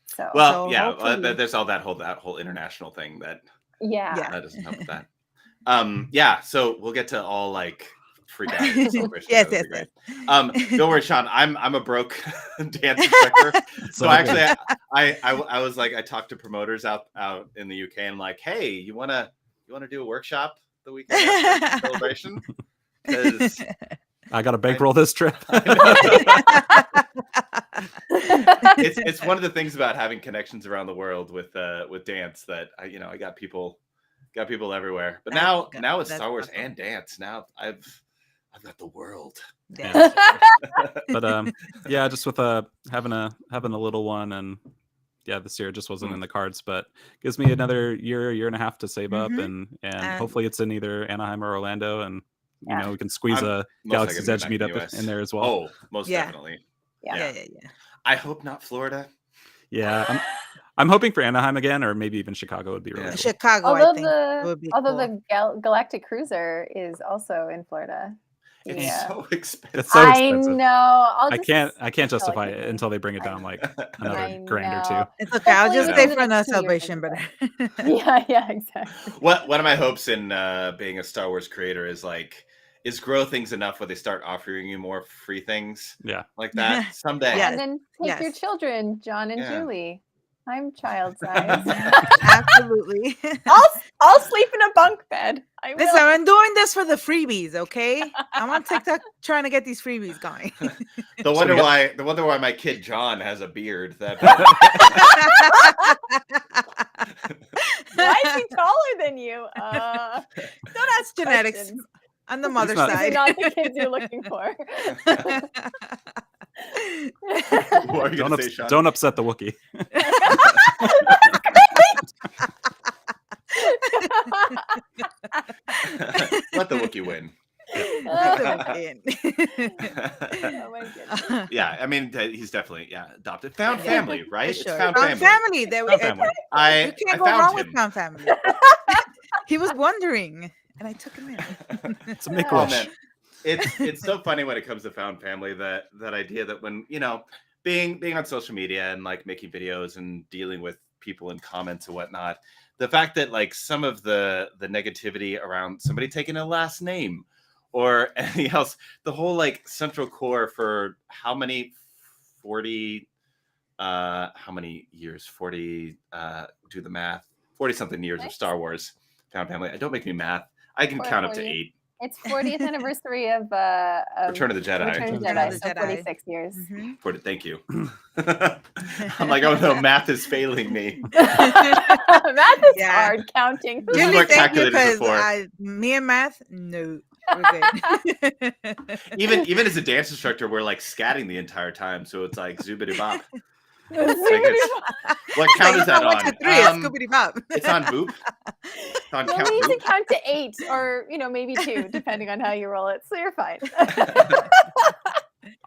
So. Well, there's all that whole international thing that. Yeah. That doesn't help with that. Yeah. So we'll get to all like freak out at the celebration. Yes, That would yes, be yes. great. Don't worry, Sean. I'm a broke dance instructor. So all actually, good. I was like, I talked to promoters out in the UK, and I'm like, hey, you wanna do a workshop the weekend after the celebration? Because I got to bankroll this trip. it's one of the things about having connections around the world with dance that I got people everywhere. But now it's Star Wars awesome. and dance. Now I've got the world. Yeah. But yeah, just with having a little one, and yeah, this year just wasn't in the cards, but gives me another year and a half to save up, and hopefully it's in either Anaheim or Orlando, and you know, we can squeeze I'm a most likely Galaxy's to be Edge back in the meetup US. in there as well. Oh, most Yeah. definitely. Yeah. Yeah. I hope not Florida. Yeah, I'm hoping for Anaheim again, or maybe even Chicago would be really cool. Chicago, I think, would be although cool. the Galactic Cruiser is also in Florida. It's so expensive. It's so expensive. I know. I can't justify it until they bring it down like another grand or two. It's okay. I'll just Hopefully stay for within the another next 2 years celebration, but yeah, exactly. One of my hopes in being a Star Wars creator is grow things enough where they start offering you more free things. Yeah. Like that someday. Yes. And then take your children, John and Yeah. Julie. I'm child size. absolutely. I'll sleep in a bunk bed. I will. Listen, I'm doing this for the freebies, okay? I'm on TikTok trying to get these freebies going. The wonder why my kid John has a beard. That Why is he taller than you? Don't ask genetics questions. on the mother's not- These are side. not the kids you're looking for. what are you gonna say, Sean? Don't upset the Wookiee. Let the Wookiee win. Oh my goodness. Yeah, I mean he's definitely adopted. Found family, right? For sure. It's found Found family. There we Found go. family. I You can't go found wrong him. with found family. He was wondering, and I took him in. It's a make Oh wish. man, it's so funny when it comes to found family, that idea that when being on social media and like making videos and dealing with people in comments and whatnot, the fact that like some of the negativity around somebody taking a last name or anything else, the whole like central core for how many years, 40 do the math, 40 something years of Star Wars found family. Don't make me math. I can count up to 8. It's 40th anniversary of Return of the Jedi. Return of the Return of Jedi, the so Jedi. 46 years. Thank you. I'm like, oh no, math is failing me. Math is Yeah. hard counting. This is Julie, what thank you, calculators are because for. me and math, no. We're good. Even as a dance instructor, we're like scatting the entire time, so it's like zoobity bop. What count is that on? 1, 2, 3, it's Scoobity Bop. It's on boop. It's on You'll count need to boop. count to 8 or maybe 2, depending on how you roll it. So you're fine.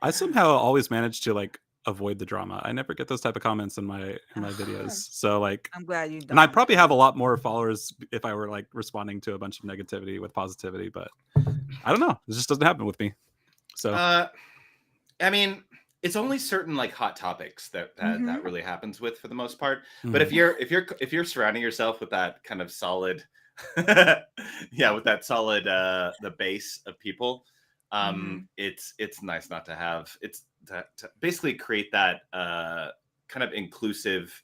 I somehow always manage to like avoid the drama. I never get those type of comments in my videos. So like, I'm glad you don't. and I'd probably have a lot more followers if I were like responding to a bunch of negativity with positivity, but I don't know. It just doesn't happen with me. So I mean, it's only certain like hot topics that really happens with for the most part. But if you're surrounding yourself with that kind of solid, with that solid the base of people, it's nice not to have. It's to basically create that kind of inclusive,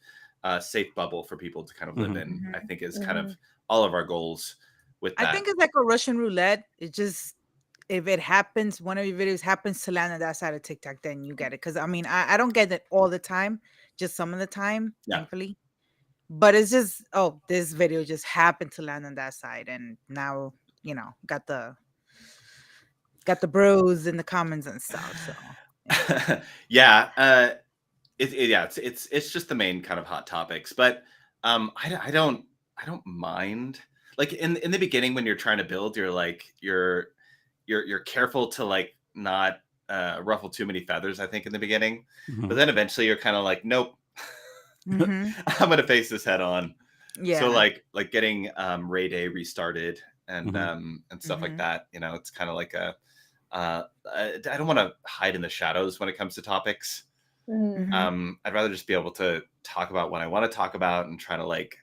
safe bubble for people to kind of live in. I think is kind of all of our goals with that. I think it's like a Russian roulette. It just, if it happens, one of your videos happens to land on that side of TikTok, then you get it. Because I mean, I don't get it all the time, just some of the time, thankfully. But it's just, this video just happened to land on that side, and now got the bros in the comments and stuff. So it's just the main kind of hot topics. But I don't mind. Like in the beginning when you're trying to build, you're like you're careful to like not ruffle too many feathers, I think, in the beginning. But then eventually you're kind of like, nope, I'm gonna face this head on. Yeah. So like getting Ray Day restarted and stuff like that. It's kind of like I don't want to hide in the shadows when it comes to topics. I'd rather just be able to talk about what I want to talk about and try to like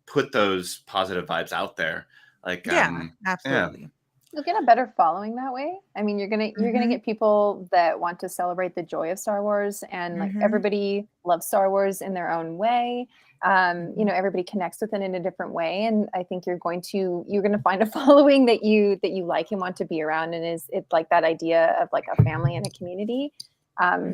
put those positive vibes out there. Like absolutely. You'll get a better following that way. I mean, you're gonna get people that want to celebrate the joy of Star Wars, and like everybody loves Star Wars in their own way. You know, everybody connects with it in a different way, and I think you're going to find a following that you like and want to be around, and it's like that idea of like a family and a community,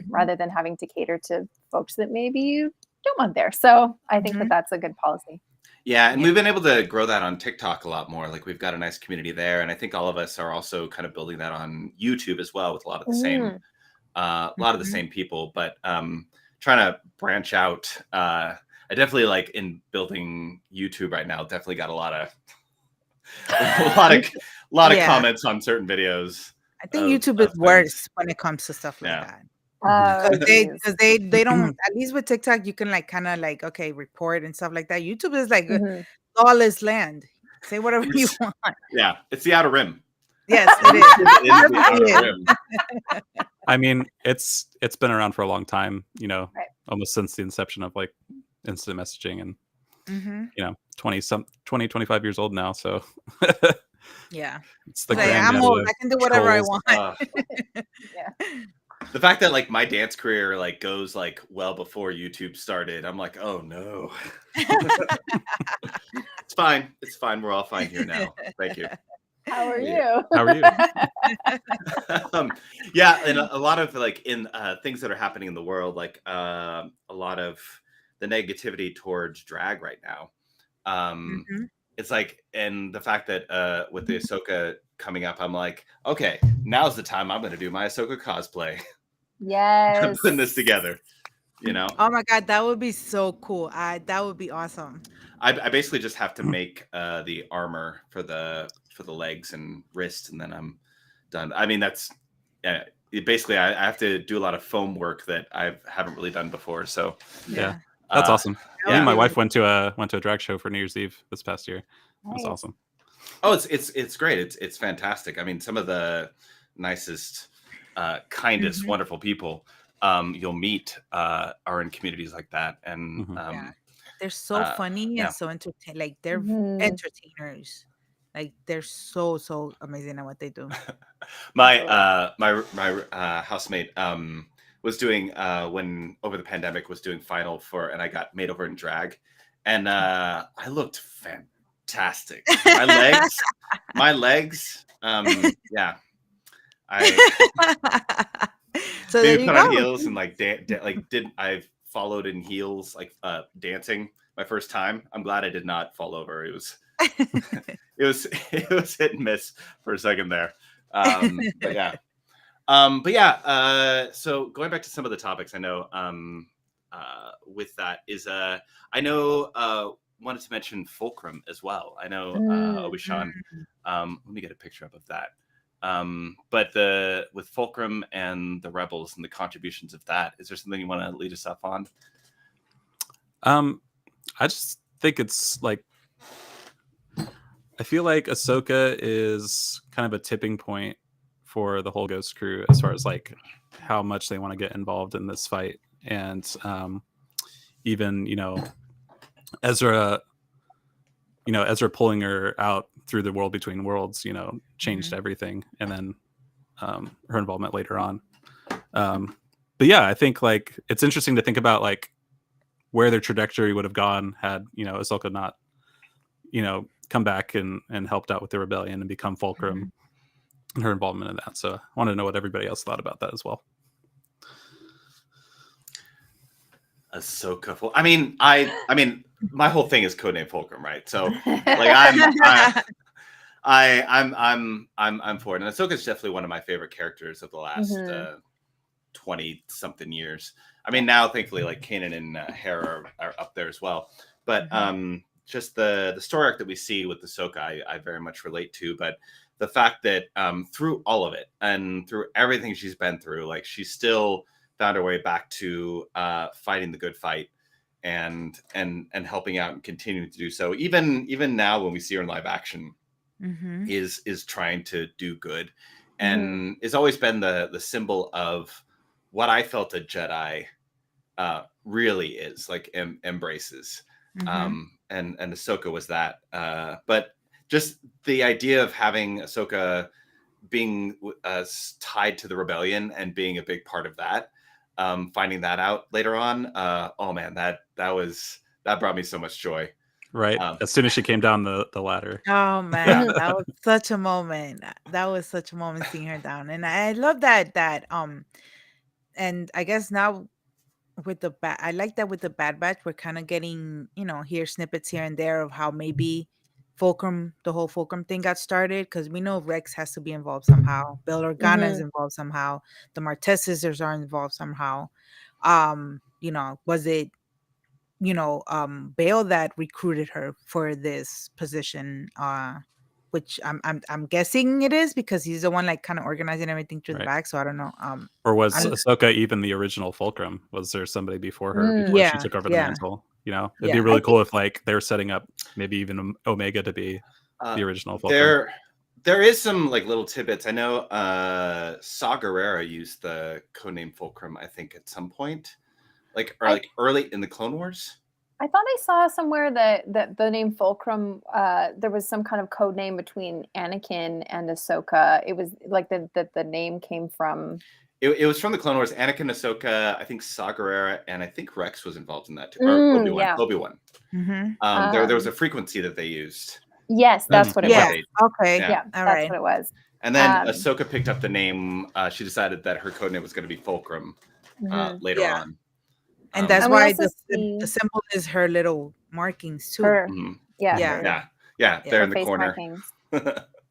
rather than having to cater to folks that maybe you don't want there. So I think that that's a good policy. Yeah, and we've been able to grow that on TikTok a lot more. Like we've got a nice community there, and I think all of us are also kind of building that on YouTube as well with a lot of the same, people. But trying to branch out. I definitely like in building YouTube right now. Definitely got a lot of comments on certain videos. I think YouTube is worse when it comes to stuff like that. Because they don't, at least with TikTok you can like kind of like report and stuff like that. YouTube is like lawless land. Say whatever you want. Yeah, it's the outer rim. Yes, it is. It is the outer rim. I mean, it's been around for a long time, you know, almost since the inception of like instant messaging, and you know, 25 years old now, so yeah, it's the I'm old. I can do whatever I want. The fact that like my dance career like goes like well before YouTube started, I'm like, oh no. It's fine. We're all fine here now. Thank you. How are you? How are you? Yeah, and a lot of like in things that are happening in the world, like a lot of the negativity towards drag right now. It's like, and the fact that with the Ahsoka coming up, I'm like, okay, now's the time I'm going to do my Ahsoka cosplay. Yes. I'm putting this together, you know? Oh my God, that would be so cool. That would be awesome. I basically just have to make the armor for the legs and wrists, and then I'm done. I mean, that's basically I have to do a lot of foam work that I haven't really done before. So yeah. That's awesome. Me and my wife went to a drag show for New Year's Eve this past year. It was awesome. Oh, it's great. It's fantastic. I mean, some of the nicest, kindest, wonderful people you'll meet are in communities like that, and they're so funny and so entertaining. Like they're entertainers. Like they're so amazing at what they do. My housemate was doing when over the pandemic was doing final for, and I got made over in drag, and I looked fantastic. My legs, yeah. So there you put go. on heels and like I've followed in heels like dancing my first time. I'm glad I did not fall over. It was it was hit and miss for a second there. But yeah. So going back to some of the topics, I know with that is I know wanted to mention Fulcrum as well. I know Obi-Shan. Let me get a picture up of that. But with Fulcrum and the Rebels and the contributions of that, is there something you want to lead us up on? I just think it's like, I feel like Ahsoka is kind of a tipping point for the whole Ghost crew as far as like how much they want to get involved in this fight. And even, Ezra pulling her out through the world between worlds, changed everything. And then her involvement later on. But yeah, I think like it's interesting to think about like where their trajectory would have gone had, Ahsoka not, come back and helped out with the rebellion and become Fulcrum and her involvement in that. So I want to know what everybody else thought about that as well. Ahsoka. I mean, my whole thing is codename Fulcrum, right? So like I'm for it. And Ahsoka is definitely one of my favorite characters of the last 20 something years. I mean, now thankfully like Kanan and Hera are up there as well. But just the story arc that we see with Ahsoka, I very much relate to. But the fact that through all of it and through everything she's been through, like she's still found her way back to fighting the good fight and helping out and continuing to do so. Even now when we see her in live action, is trying to do good and has always been the symbol of what I felt a Jedi really is, like embraces. And Ahsoka was that. But just the idea of having Ahsoka being tied to the rebellion and being a big part of that, finding that out later on. Oh man, that brought me so much joy. Right. As soon as she came down the ladder. Oh man, that was such a moment. That was such a moment seeing her down, and I love that. And I guess now with the I like that with the Bad Batch, we're kind of getting here snippets here and there of how maybe the whole Fulcrum thing got started, because we know Rex has to be involved somehow. Bail Organa is involved somehow. The Martez sisters are involved somehow. Was it Bail that recruited her for this position, which I'm guessing it is, because he's the one like kind of organizing everything through the back. So I don't know. Or was Ahsoka even the original Fulcrum? Was there somebody before her before she took over the mantle? It'd be really cool if like they're setting up maybe even Omega to be the original Fulcrum. There is some like little tidbits. I know Saw Gerrera used the codename Fulcrum, I think, at some point. Like early in the Clone Wars. I thought I saw somewhere that the name Fulcrum, there was some kind of code name between Anakin and Ahsoka. It was like the name came from. It was from the Clone Wars. Anakin, Ahsoka, I think Saw Gerrera, and I think Rex was involved in that too. Or Obi-Wan. Yeah. Obi-Wan. There was a frequency that they used. Yes, that's what it was. Okay. Yeah, that's what it was. And then Ahsoka picked up the name. She decided that her codename was going to be Fulcrum later on. And that's why the symbol is her little markings too. Yeah, they're in the corner.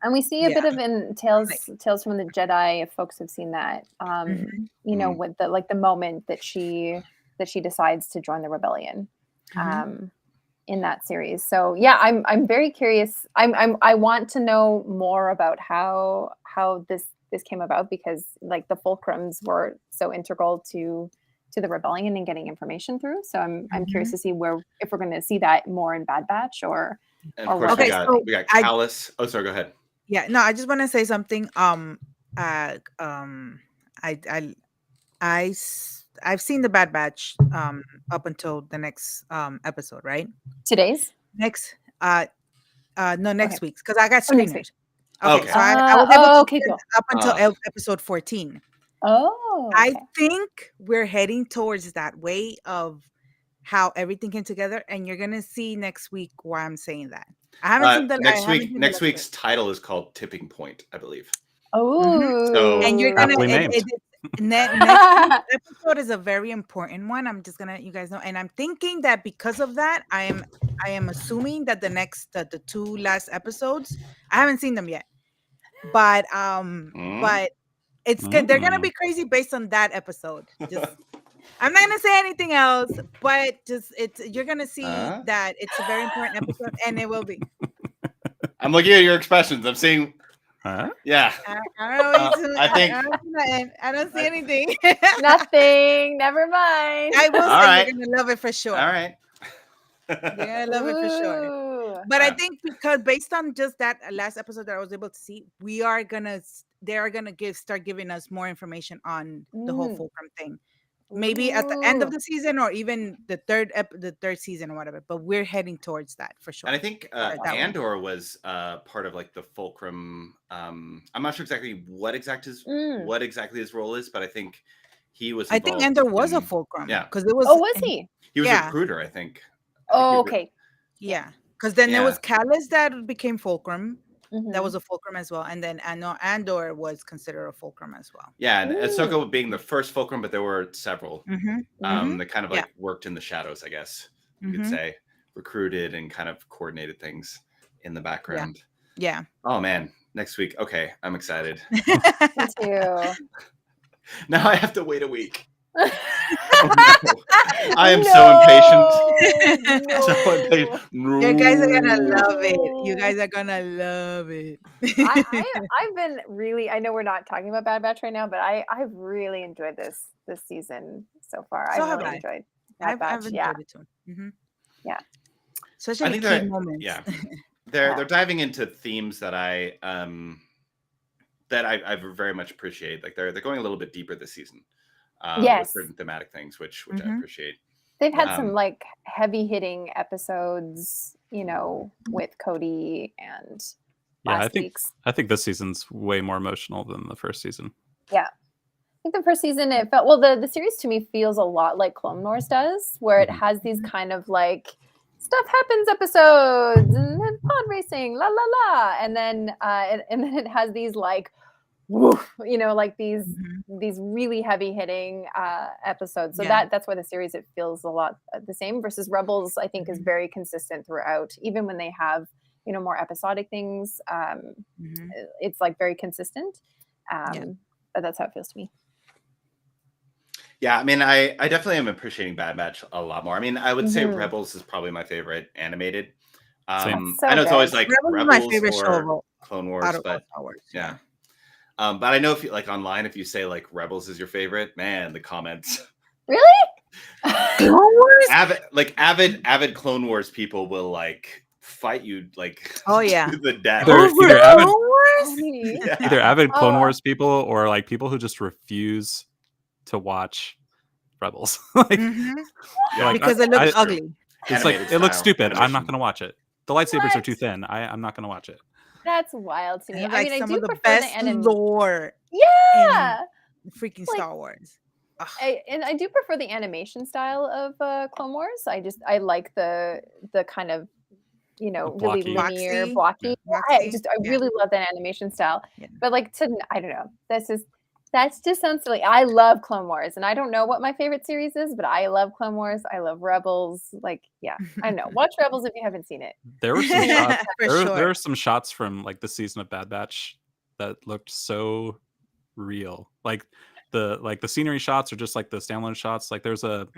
And we see a bit of in Tales from the Jedi, if folks have seen that. With the moment that she decides to join the rebellion in that series. So yeah, I'm very curious. I want to know more about how this came about, because like the Fulcrums were so integral to the rebellion and getting information through. So I'm curious to see if we're going to see that more in Bad Batch or. And of course, we got Callus. Sorry, go ahead. Yeah, no, I just want to say something. I've seen the Bad Batch up until the next episode, right? Today's next next week's, because I got screeners. Okay. So I was able to cool. up until episode 14. Oh, okay. I think we're heading towards that way of how everything came together, and you're gonna see next week why I'm saying that. I haven't seen the next week's title is called Tipping Point, I believe. Oh, So, and you're gonna next episode is a very important one. I'm just gonna let you guys know, and I'm thinking that because of that, I am assuming that the two last episodes, I haven't seen them yet, but it's good. They're gonna be crazy based on that episode. Just I'm not gonna say anything else, but you're gonna see that it's a very important episode, and it will be. I'm looking at your expressions. I'm seeing. Yeah. I don't see anything. Nothing. Never mind. I will say you're gonna love it for sure. All right. You're gonna love it for sure. But I think because based on just that last episode that I was able to see, they are gonna start giving us more information on the whole Fulcrum thing. Maybe at the end of the season, or even the third season or whatever. But we're heading towards that for sure. And I think Andor was part of like the Fulcrum. I'm not sure exactly what exactly his role is, but I think he was. I think Andor was a Fulcrum. Yeah, because it was. Oh, was he? He was a recruiter, I think. Okay. Yeah, because then there was Callus that became Fulcrum. That was a Fulcrum as well, and then Andor was considered a Fulcrum as well. Yeah, and Ahsoka being the first Fulcrum, but there were several that kind of like worked in the shadows, I guess you could say, recruited and kind of coordinated things in the background. Yeah. Oh man, next week. Okay, I'm excited. Me too. Now I have to wait a week. Oh, no. I am so impatient. So impatient. No. You guys are gonna love it. You guys are gonna love it. I've been really. I know we're not talking about Bad Batch right now, but I've really enjoyed this season so far. I've really enjoyed Bad Batch. I've enjoyed it too. Yeah. Such a key moment. Yeah. They're diving into themes that I very much appreciate. Like they're going a little bit deeper this season. With certain thematic things, which I appreciate. They've had some like heavy hitting episodes with Cody and Yeah, last week's. I think this season's way more emotional than the first season. Yeah. I think the first season, it felt, well, the series to me feels a lot like Clone Wars does, where it has these kind of like stuff happens episodes and then pod racing, la la la, and then it has these like, woof, like these really heavy hitting episodes. So that's why the series, it feels a lot the same. Versus Rebels, I think, is very consistent throughout, even when they have more episodic things. It's like very consistent. But that's how it feels to me. Yeah, I mean, I definitely am appreciating Bad Batch a lot more. I mean, I would say Rebels is probably my favorite animated. Same. I know it's always like Rebels is my favorite show or Clone Wars, but yeah. But I know if you like online, if you say like Rebels is your favorite, man, the comments. Really? Clone Wars? Avid Clone Wars people will like fight you like to the death. Either avid Clone Wars people or like people who just refuse to watch Rebels. Because it looks ugly. It's like it looks stupid. I'm not going to watch it. The lightsabers are too thin. I'm not going to watch it. That's wild to me. Like, I mean, some I do of the prefer best the lore. Yeah, in freaking Star Wars. I do prefer the animation style of Clone Wars. I like the kind of really linear, blocky. I really love that animation style. Yeah. But like I don't know. That just sounds silly. I love Clone Wars, and I don't know what my favorite series is, but I love Clone Wars. I love Rebels. Like, yeah, I don't know. Watch Rebels if you haven't seen it. There were some shots. There were some shots from like the season of Bad Batch that looked so real. Like the scenery shots or just like the standalone shots. Like there's a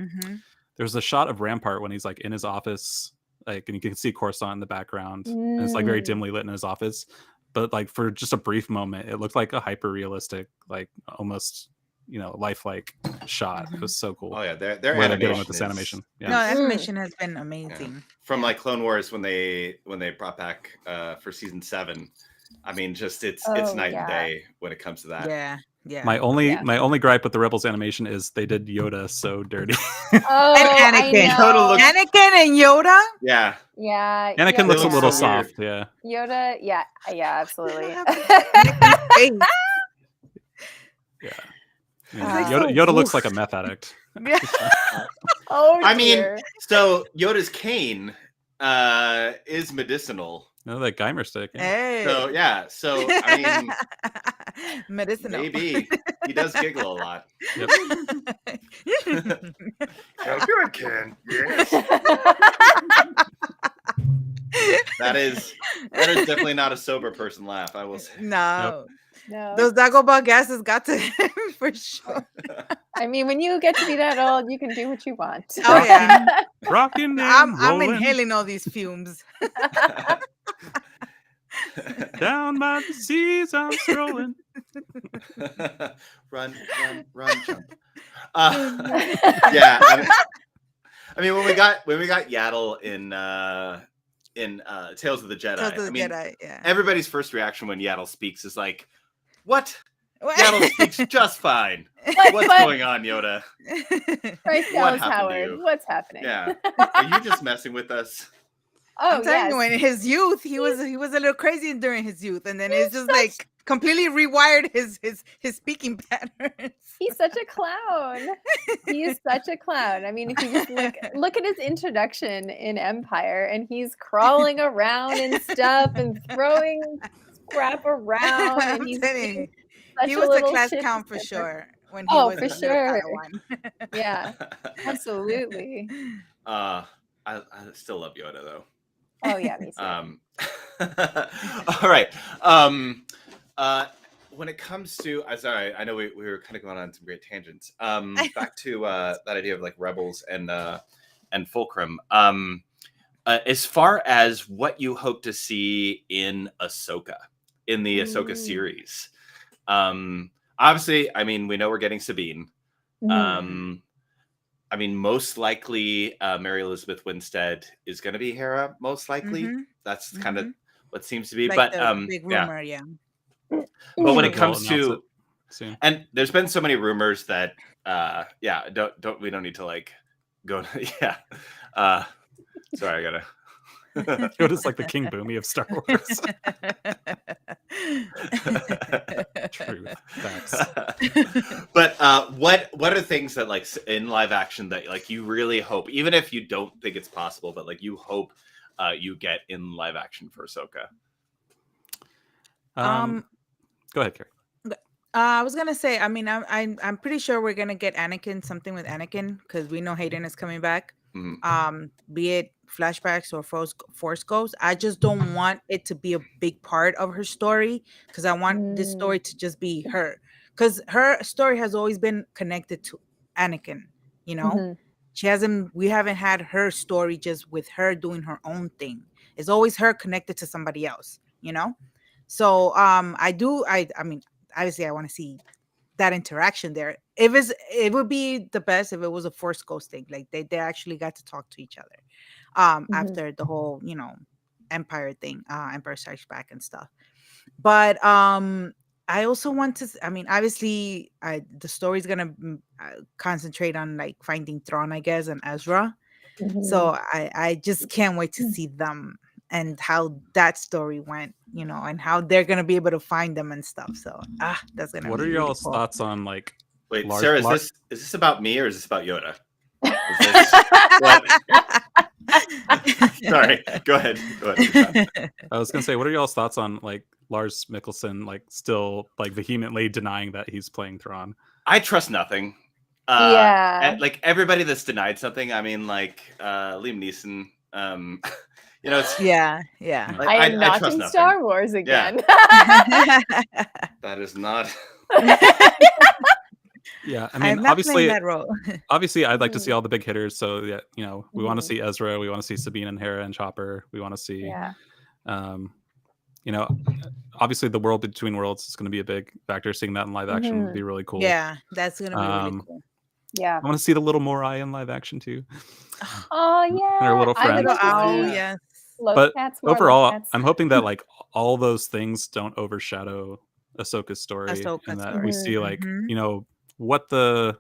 shot of Rampart when he's like in his office, like, and you can see Coruscant in the background, and it's like very dimly lit in his office. But like for just a brief moment, it looked like a hyper realistic, like almost lifelike shot. It was so cool. Oh yeah, their animation with this animation. Yeah. No, animation has been amazing. Yeah. From like Clone Wars when they brought back for season 7. I mean, just it's night and day when it comes to that. Yeah. Yeah. My only gripe with the Rebels animation is they did Yoda so dirty. And Anakin. Anakin and Yoda? Yeah. Yeah. Anakin Yoda, looks a little soft, yeah. Yoda, yeah, absolutely. Yoda looks like a meth addict. Yeah. I mean, so Yoda's cane is medicinal. No, that Geimer stick. Yeah. Hey. So I mean, medicinal. Maybe he does giggle a lot. Yep. You're a can. Yes. That is definitely not a sober person laugh, I will say. No. Those Dagobah gases got to him for sure. I mean, when you get to be that old, you can do what you want. Oh yeah. Rocking. I'm inhaling all these fumes. Down by the seas, I'm strolling. Run, jump. Yeah. I mean, when we got Yaddle in Tales of the Jedi, everybody's first reaction when Yaddle speaks is like, "What? Yaddle speaks just fine. What's going on, Yoda? Bryce Dallas Howard, what's happening? Yeah, are you just messing with us?" Oh, I'm telling you, in his youth, he was a little crazy during his youth, and then it's just like completely rewired his speaking patterns. He's such a clown. He is such a clown. I mean, if you just look at his introduction in Empire, and he's crawling around and stuff and throwing scrap around. And he was a class clown for sure. When he was for sure. Yeah, absolutely. I still love Yoda though. Oh yeah, me too. All right. When it comes to, sorry, I know we were kind of going on some great tangents. Back to that idea of like Rebels and Fulcrum. As far as what you hope to see in Ahsoka, in the Ahsoka series, obviously, I mean, we know we're getting Sabine. I mean, most likely, Mary Elizabeth Winstead is going to be Hera. Most likely, that's kind of what seems to be. Like but the big rumor, yeah. But when it comes to, and there's been so many rumors that, we don't need to like go. Yeah. Sorry, I gotta. Yoda's like the King Boomy of Star Wars. Truth. Facts. But what are things that like in live action that like you really hope, even if you don't think it's possible, but like you hope you get in live action for Ahsoka? Go ahead, Kari. I was gonna say, I mean, I'm pretty sure we're gonna get Anakin, something with Anakin, because we know Hayden is coming back. Be it flashbacks or force ghosts. I just don't want it to be a big part of her story, because I want this story to just be her, because her story has always been connected to Anakin. You know, we haven't had her story just with her doing her own thing. It's always her connected to somebody else. You know, so I mean, obviously I want to see that interaction there. It would be the best if it was a force ghost thing, like they actually got to talk to each other after the whole Empire thing, Empire Strikes Back and stuff. But I also want to, I mean, obviously the story's gonna concentrate on like finding Thrawn, I guess, and Ezra. So I just can't wait to see them and how that story went, and how they're gonna be able to find them and stuff. So that's gonna What be are really y'all's cool. thoughts on like Wait, large, Sarah, large... is this about me or is this about Yoda? What? Sorry, go ahead. I was gonna say, what are y'all's thoughts on like Lars Mikkelsen like still like vehemently denying that he's playing Thrawn? I trust nothing. Yeah. Like everybody that's denied something. I mean, like Liam Neeson. It's yeah. like, I am not trust in nothing. Star Wars again. That is not. Yeah, I I'm mean, not playing that role. obviously, I'd like to see all the big hitters. So yeah, we want to see Ezra, we want to see Sabine and Hera and Chopper, we want to see, obviously the world between worlds is going to be a big factor. Seeing that in live action would be really cool. Yeah, that's going to be really cool. Yeah, I want to see the little Morai in live action too. Oh yeah, Her little friend. Yes. But overall, I'm hoping that like all those things don't overshadow Ahsoka's story, and that we see like what the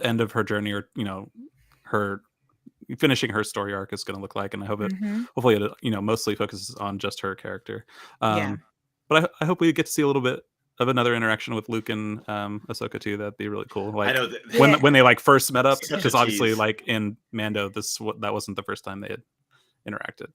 end of her journey, or her finishing her story arc is going to look like. And I hope it hopefully it mostly focuses on just her character. But I hope we get to see a little bit of another interaction with Luke and Ahsoka too. That'd be really cool. Like, I know that, when they like first met up, because obviously like in Mando, that wasn't the first time they had interacted.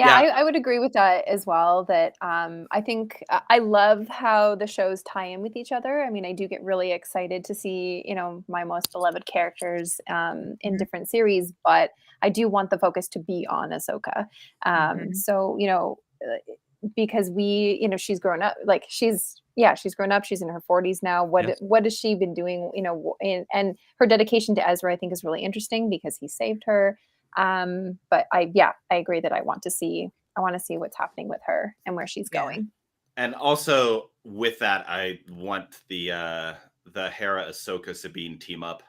I would agree with that as well. That I think I love how the shows tie in with each other. I mean, I do get really excited to see my most beloved characters in different series, but I do want the focus to be on Ahsoka. So because she's grown up, like she's grown up, she's in her 40s now. What has she been doing, and her dedication to Ezra I think is really interesting because he saved her. But I agree that I want to see what's happening with her and where she's going. And also with that, I want the Hera Ahsoka Sabine team up.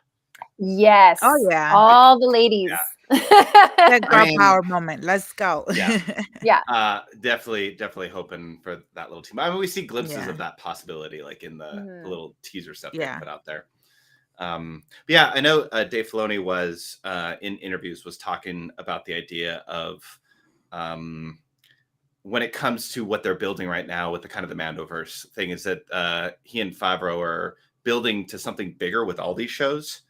Yes. Oh yeah. All the ladies. That girl power moment. Let's go. Definitely hoping for that little team. I mean, we see glimpses of that possibility, like in the little teaser stuff they put out there. I know Dave Filoni was in interviews was talking about the idea of when it comes to what they're building right now with the kind of the Mandoverse thing, is that he and Favreau are building to something bigger with all these shows.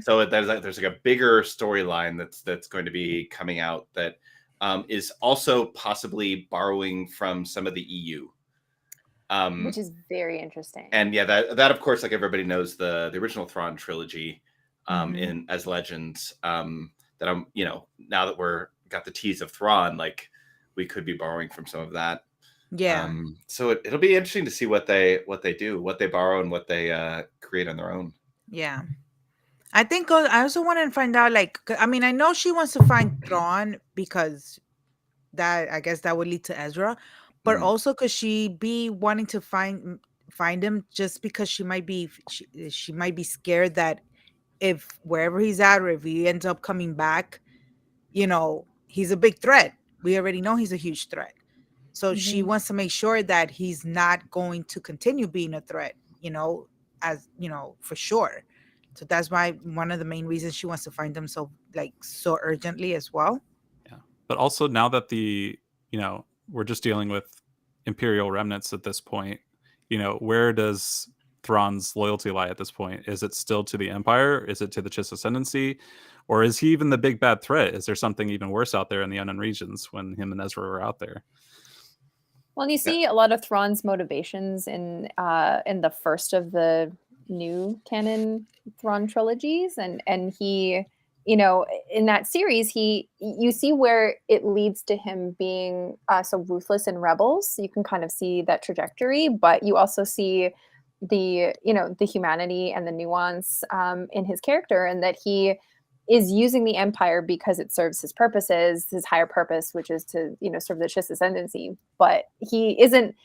So there's like a bigger storyline that's going to be coming out that is also possibly borrowing from some of the EU. Which is very interesting. And that of course, like everybody knows the original Thrawn trilogy in as Legends, that I'm now that we're got the tease of Thrawn, like we could be borrowing from some of that. So it'll be interesting to see what they do, what they borrow, and what they create on their own. I think I also want to find out, like, I mean, I know she wants to find Thrawn because I guess that would lead to Ezra, but also because she be wanting to find him just because she might be scared that if wherever he's at, or if he ends up coming back, he's a big threat. We already know he's a huge threat. So she wants to make sure that he's not going to continue being a threat, as for sure. So that's why one of the main reasons she wants to find them so urgently as well. Yeah. But also now that we're just dealing with Imperial remnants at this point, where does Thrawn's loyalty lie at this point? Is it still to the Empire? Is it to the Chiss Ascendancy? Or is he even the big bad threat? Is there something even worse out there in the unknown regions when him and Ezra were out there? Well, you see a lot of Thrawn's motivations in the first of the new canon Thrawn trilogies, and he, in that series, you see where it leads to him being so ruthless in Rebels. You can kind of see that trajectory, but you also see the humanity and the nuance in his character, and that he is using the Empire because it serves his purposes, his higher purpose, which is to serve the Chiss Ascendancy. But he isn't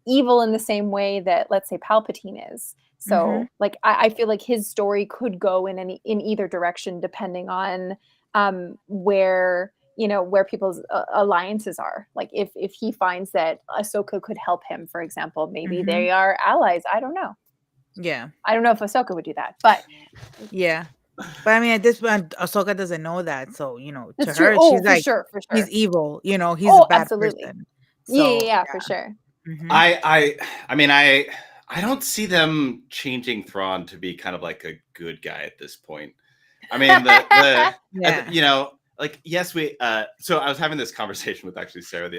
evil in the same way that, let's say, Palpatine is. So I feel like his story could go in either direction depending on where people's alliances are. Like if he finds that Ahsoka could help him, for example, maybe they are allies. I don't know. Yeah, I don't know if Ahsoka would do that, but yeah. But I mean, at this point, Ahsoka doesn't know that, so to that's her, true. she's like, for sure. he's evil. He's a bad absolutely. person. Yeah, for sure. I mean, I don't see them changing Thrawn to be kind of like a good guy at this point. I mean, yes, we. So I was having this conversation with actually Sarah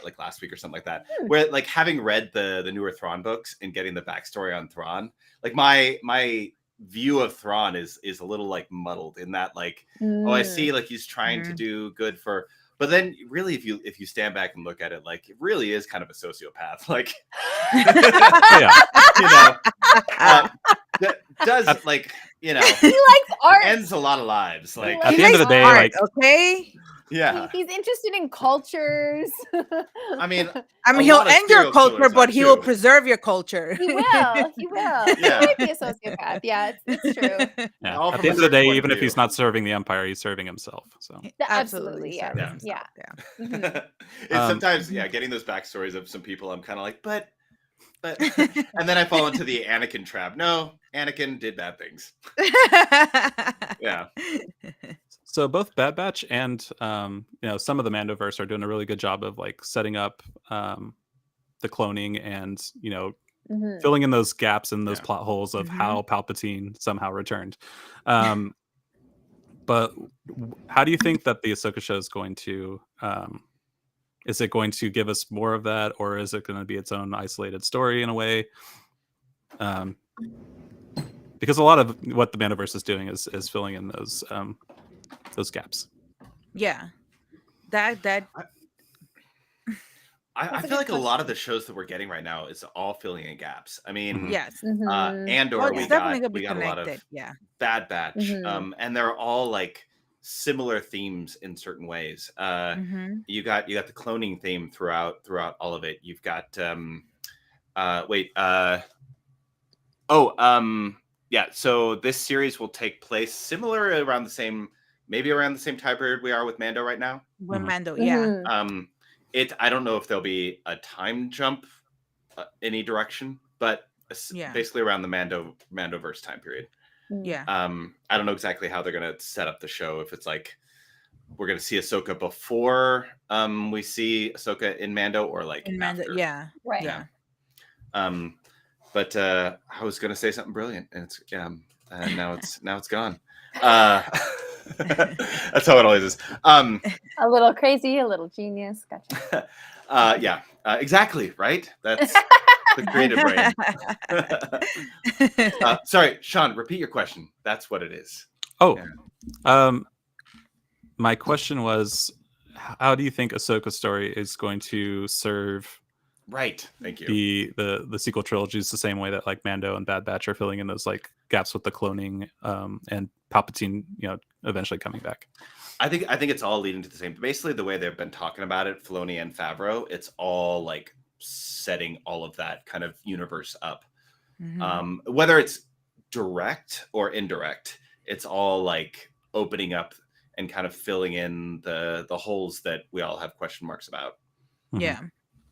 like last week or something like that, where like having read the newer Thrawn books and getting the backstory on Thrawn, like my view of Thrawn is a little like muddled in that like I see like he's trying to do good for, but then really if you stand back and look at it, like it really is kind of a sociopath, like does like he likes art, ends a lot of lives, like at the end of the day, art, okay. Yeah, he's interested in cultures. I mean, he'll end your culture, but he will preserve your culture. He will. Yeah. He might be a sociopath. Yeah, it's true. Yeah. At the end of the day, even if he's not serving the Empire, he's serving himself. So absolutely, yeah. Sometimes, getting those backstories of some people, I'm kind of like, but, and then I fall into the Anakin trap. No, Anakin did bad things. Yeah. So both Bad Batch and some of the Mandoverse are doing a really good job of like setting up the cloning and filling in those gaps and those plot holes of how Palpatine somehow returned. But how do you think that the Ahsoka show is going to? Is it going to give us more of that, or is it going to be its own isolated story in a way? Because a lot of what the Mandoverse is doing is filling in those gaps. Yeah, that. I feel like a lot of the shows that we're getting right now is all filling in gaps. I mean, yes, Andor, we got a lot of Bad Batch, and they're all like similar themes in certain ways. You got the cloning theme throughout all of it. You've got so this series will take place similar around the same time period we are with Mando right now. With Mando, I don't know if there'll be a time jump any direction, but basically around the Mandoverse time period. Yeah. I don't know exactly how they're gonna set up the show. If it's like we're gonna see Ahsoka before we see Ahsoka in Mando, or like in Mando, after. Yeah. Right. Yeah. But I was gonna say something brilliant, and it's and now it's gone. That's how it always is. A little crazy, a little genius. Gotcha. Exactly. Right. That's the creative brain. Sorry, Sean. Repeat your question. That's what it is. My question was, how do you think Ahsoka's story is going to serve? Right. Thank you. The sequel trilogies the same way that like Mando and Bad Batch are filling in those like gaps with the cloning and Palpatine, eventually coming back. I think it's all leading to the same. Basically, the way they've been talking about it, Filoni and Favreau, it's all like setting all of that kind of universe up. Whether it's direct or indirect, it's all like opening up and kind of filling in the holes that we all have question marks about. Yeah.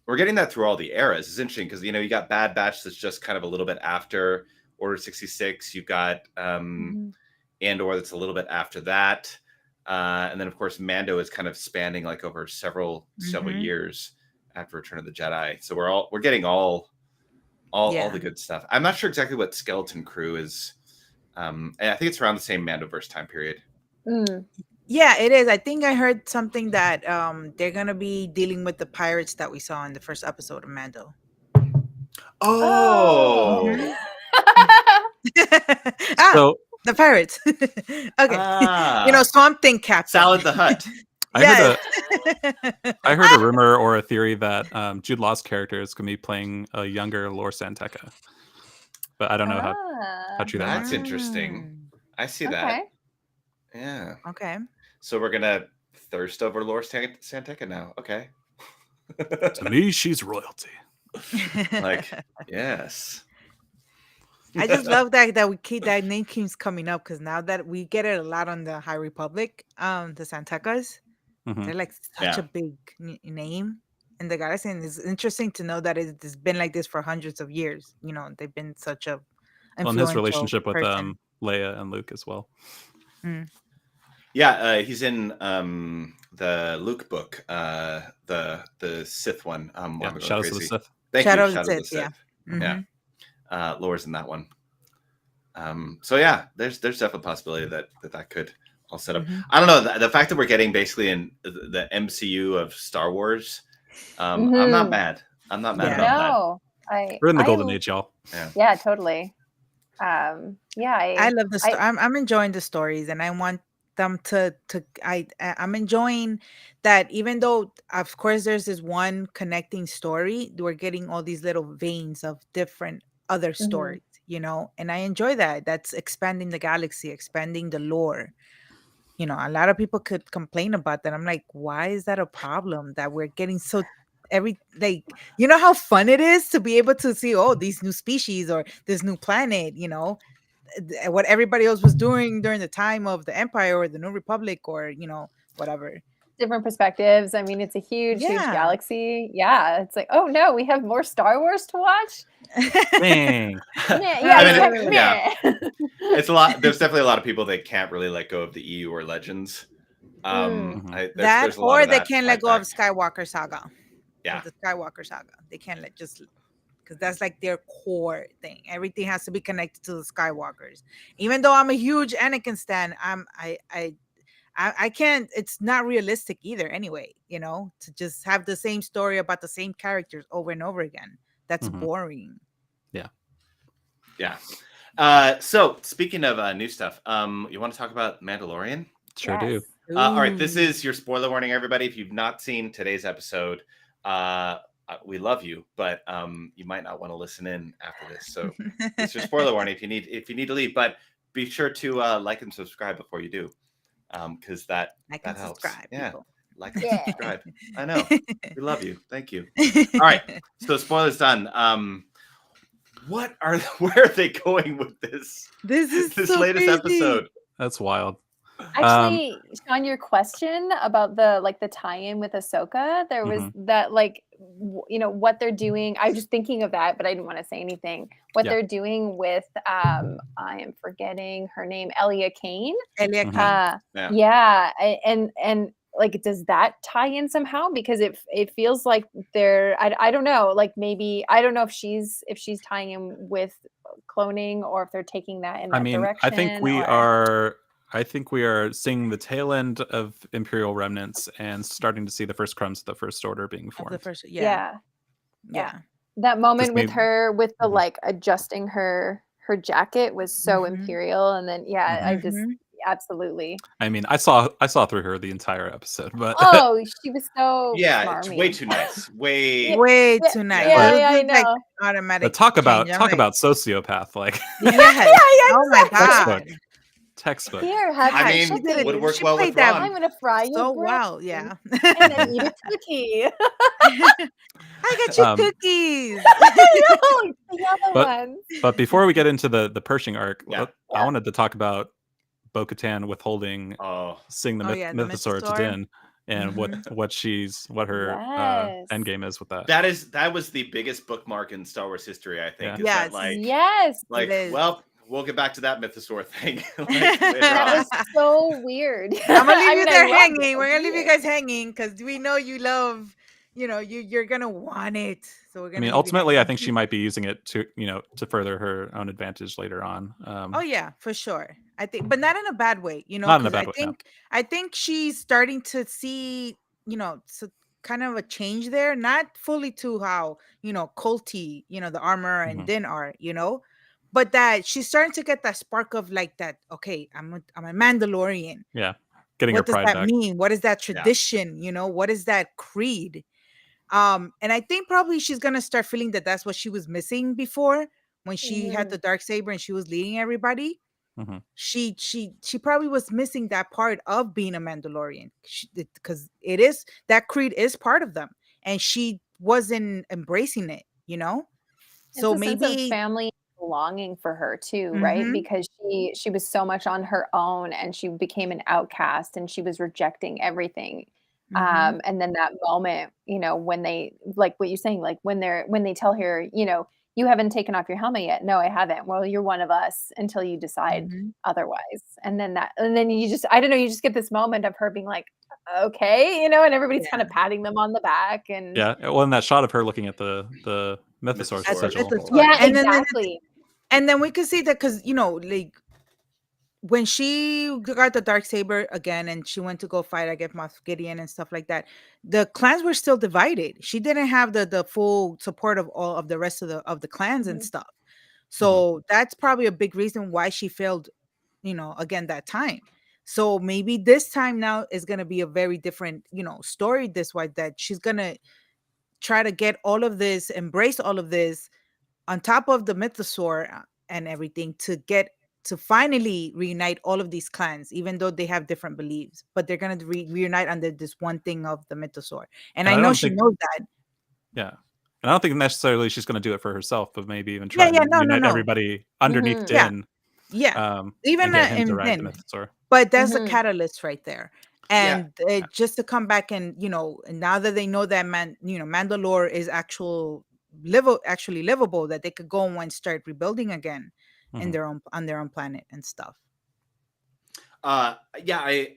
We're getting that through all the eras. It's interesting because you got Bad Batch that's just kind of a little bit after Order 66. You've got Mhm. Andor that's a little bit after that. And then of course Mando is kind of spanning like over several Mhm. years after Return of the Jedi. So we're getting all Yeah. the good stuff. I'm not sure exactly what Skeleton Crew is. And I think it's around the same Mandoverse time period. Mm. Yeah, it is. I think I heard something that they're gonna be dealing with the pirates that we saw in the first episode of Mando. Oh, Mhm. Ah, So the pirates. Okay. Swamp Thing Captain. Salad the Hutt. I heard Yes. I heard a rumor or a theory that Jude Law's character is going to be playing a younger Lor Santeca, but I don't know how true that might That's be. interesting. I see that. Okay. Yeah. Okay. So we're gonna thirst over Lor Santeca now. Okay. To me, she's royalty. Like, yes. I just love that name keeps coming up because now that we get it a lot on the High Republic, the Santecas, Mhm. they're like such Yeah. a big name in the galaxy, and it's interesting to know that it's been like this for hundreds of years. They've been such a Well, and his influential relationship with person. Leia and Luke as well. Yeah, he's in the Luke book, the Sith one. Yeah, Shadows of the Sith. Thank Shadow you, of the Shadow of the Sith, yeah. Sith. Yeah. Laura's in that one. So yeah, there's definitely a possibility that could all set up. Mhm. I don't know, the fact that we're getting basically in the MCU of Star Wars. I'm not mad. I'm not mad Yeah. about that. No, We're in the golden age, y'all. Yeah, totally. Yeah, I love the story. I'm enjoying the stories, and I want them to. I'm enjoying that, even though of course there's this one connecting story, we're getting all these little veins of different other stories, and I enjoy that. That's expanding the galaxy, expanding the lore. A lot of people could complain about that. I'm like, why is that a problem that we're getting so how fun it is to be able to see, these new species or this new planet, what everybody else was doing during the time of the Empire or the New Republic or, whatever. Different perspectives. I mean, it's a huge Yeah. galaxy. Yeah, it's like, oh no, we have more Star Wars to watch. Dang. It's a lot. There's definitely a lot of people that can't really let go of the EU or Legends. There's a lot of they that can't let go of Skywalker Saga. Yeah, the Skywalker Saga. They can't because that's like their core thing. Everything has to be connected to the Skywalkers. Even though I'm a huge Anakin stan, I can't. It's not realistic either. Anyway, to just have the same story about the same characters over and over again. That's boring. Yeah. So speaking of new stuff, you want to talk about Mandalorian? Sure do. All right, this is your spoiler warning, everybody. If you've not seen today's episode, we love you, but you might not want to listen in after this. So it's your spoiler warning if you need to leave. But be sure to like and subscribe before you do, because that helps. Subscribe, yeah, people. like and subscribe. I know we love you. Thank you. All right, so spoilers done. Where are they going with this? This so latest crazy. episode. That's wild. Actually, Sean, your question about the tie-in with Ahsoka, there was that what they're doing. I was just thinking of that, but I didn't want to say anything. What they're doing with I am forgetting her name, Elia Kane. Elia Kane. And like, does that tie in somehow? Because it feels like they're I don't know, like maybe I don't know if she's tying in with cloning or if they're taking that in that direction. I think we are seeing the tail end of Imperial remnants and starting to see the first crumbs of the First Order being formed. Yeah. That moment with her with the like adjusting her jacket was so Imperial, and then I just absolutely. I mean, I saw through her the entire episode, but she was so smarmy. It's way too nice. Way too nice. I know. Like automatic. But talk about sociopath, like. Oh my god. Textbook. Here, have would work well with Ron. I'm gonna fry you so well, yeah. And then eat a cookie. I got you cookies. The other ones. But before we get into the Pershing arc, I wanted to talk about Bo-Katan withholding Sing the Mythosaur to Din. and what Mhm. what her end Yes. game is with that. That was the biggest bookmark in Star Wars history, I think. Yeah. Is that Yes. Yes. It is. well, we'll get back to that mythosaur thing later That on. was so weird. I'm gonna leave I you mean, I there loved it. hanging. I We're gonna hate leave you it. guys hanging because we know you love, you're gonna want it. So we're I gonna mean, leave you ultimately, I hanging. think she might be using it to to further her own advantage later on. Oh yeah, for sure. I think, but not in a bad way, Not in a because bad way. No. I think she's starting to see, so kind of a change there, not fully to how, culty, the armor and Mhm. Din are, but that she's starting to get that spark of like that, okay, I'm a Mandalorian. Yeah, getting her What does pride that back. mean? What is that Yeah. tradition? What is that creed? And I think probably she's gonna start feeling that that's what she was missing before when she had Mhm. the dark saber and she was leading everybody. Mhm. She probably was missing that part of being a Mandalorian because it is that creed is part of them, and she wasn't embracing it. It's So a sense of maybe, family belonging for her too, right? mm-hmm, Because she was so much on her own and she became an outcast and she was rejecting everything. mm-hmm, And then that moment, when they like what you're saying, like when they tell her, you haven't taken off your helmet yet. No, I haven't. Well, you're one of us until you decide mm-hmm. otherwise. And then you just I don't know, you just get this moment of her being like, okay, and everybody's kind Yeah, of patting them on the back and Yeah. Well, in that shot of her looking at the mythosaur at the Mythosaur. sigil. mythosaur, yeah, and then exactly. we could see that because like when she got the dark saber again and she went to go fight against Moff Gideon and stuff like that, the clans were still divided. She didn't have the full support of all of the rest of the clans and Mhm. stuff. Mhm. So that's probably a big reason why she failed, again that time. So maybe this time now is gonna be a very different, story this way, that she's gonna try to get all of this, embrace all of this on top of the mythosaur and everything to finally reunite all of these clans, even though they have different beliefs, but they're gonna reunite under this one thing of the mythosaur. And And I I know don't she think knows that. yeah. And I don't think necessarily she's gonna do it for herself, but maybe even try Yeah, yeah, and no, no, unite no. everybody underneath Mhm. Yeah, Din, yeah. and Even get him to in ride the then, mythosaur. but that's the Mhm. catalyst right there. Yeah. And just to come back and now that they know that Mandalore is actually livable, that they could go and start rebuilding again in Mhm. their own on their own planet and stuff. Yeah,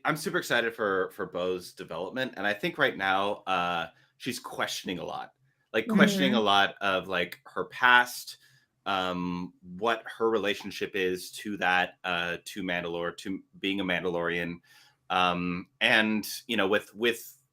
I'm super excited for Bo's development, and I think right now she's questioning a lot, like questioning Mm-hmm. a lot of like her past, what her relationship is to that to Mandalore, to being a Mandalorian, and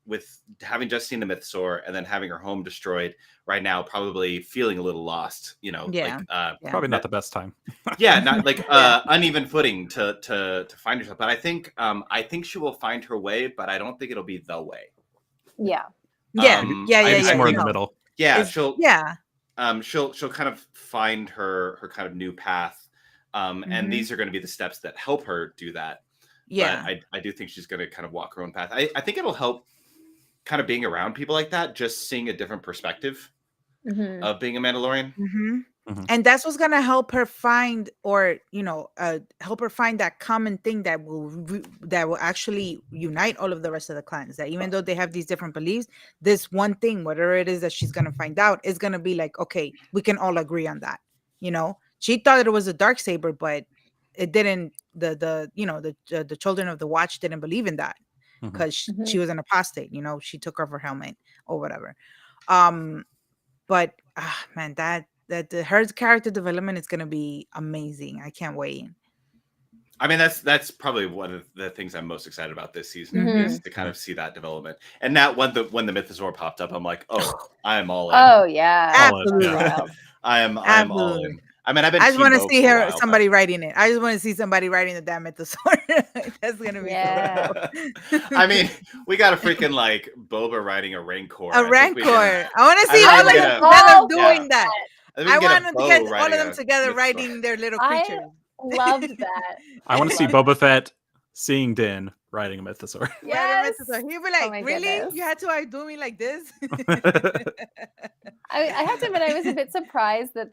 with having just seen the Mythosaur and then having her home destroyed right now, probably feeling a little lost, Yeah, like yeah. Probably not the best time. yeah, not like Yeah. uneven footing to find herself. But I think she will find her way, but I don't think it'll be the way. Yeah. Yeah, yeah, yeah, Maybe yeah. I somewhere in think the middle. yeah, It's yeah. she'll kind of find her kind of new path. And Mm-hmm. these are going to be the steps that help her do that. But Yeah. I do think she's going to kind of walk her own path. I think it'll help kind of being around people like that, just seeing a different perspective Mhm. of being a Mandalorian. Mm-hmm. Mhm. And that's what's gonna help her find, or help her find that common thing that will actually unite all of the rest of the clans. That even though they have these different beliefs, this one thing, whatever it is that she's gonna find out, is gonna be like, okay, we can all agree on that. She thought it was a dark saber, but it didn't. The children of the Watch didn't believe in that Mhm. because she Mhm. was an apostate. She took off her helmet or whatever. Um, but man, her character development is gonna be amazing. I can't wait. I mean, that's probably one of the things I'm most excited about this season Mm-hmm. is to kind Yeah. of see that development. And now when the Mythosaur popped up, I'm like, oh, I'm all in. Oh, yeah. All in. That's Yeah. Absolutely, wild. I'm all absolutely. in. I mean, I've been I just Team want to Bo see for a her, while, but somebody writing it. I just want to see somebody writing the damn mythosaur. That's gonna be so Yeah. cool. I mean, we got a freaking like Boba riding a Rancor. A I think we can. rancor. I want to I see think we all can of get them a together love yeah. doing that. I think we I can get want a them to Bo get all of riding them a together Mythosaur. writing their little I creatures. loved that. I want to see loved Boba Fett seeing Din riding a mythosaur. Riding Yes. mythosaur. He'll be Oh like, my "Really? goodness. You had to do me like this?" I have to admit, I was a bit surprised that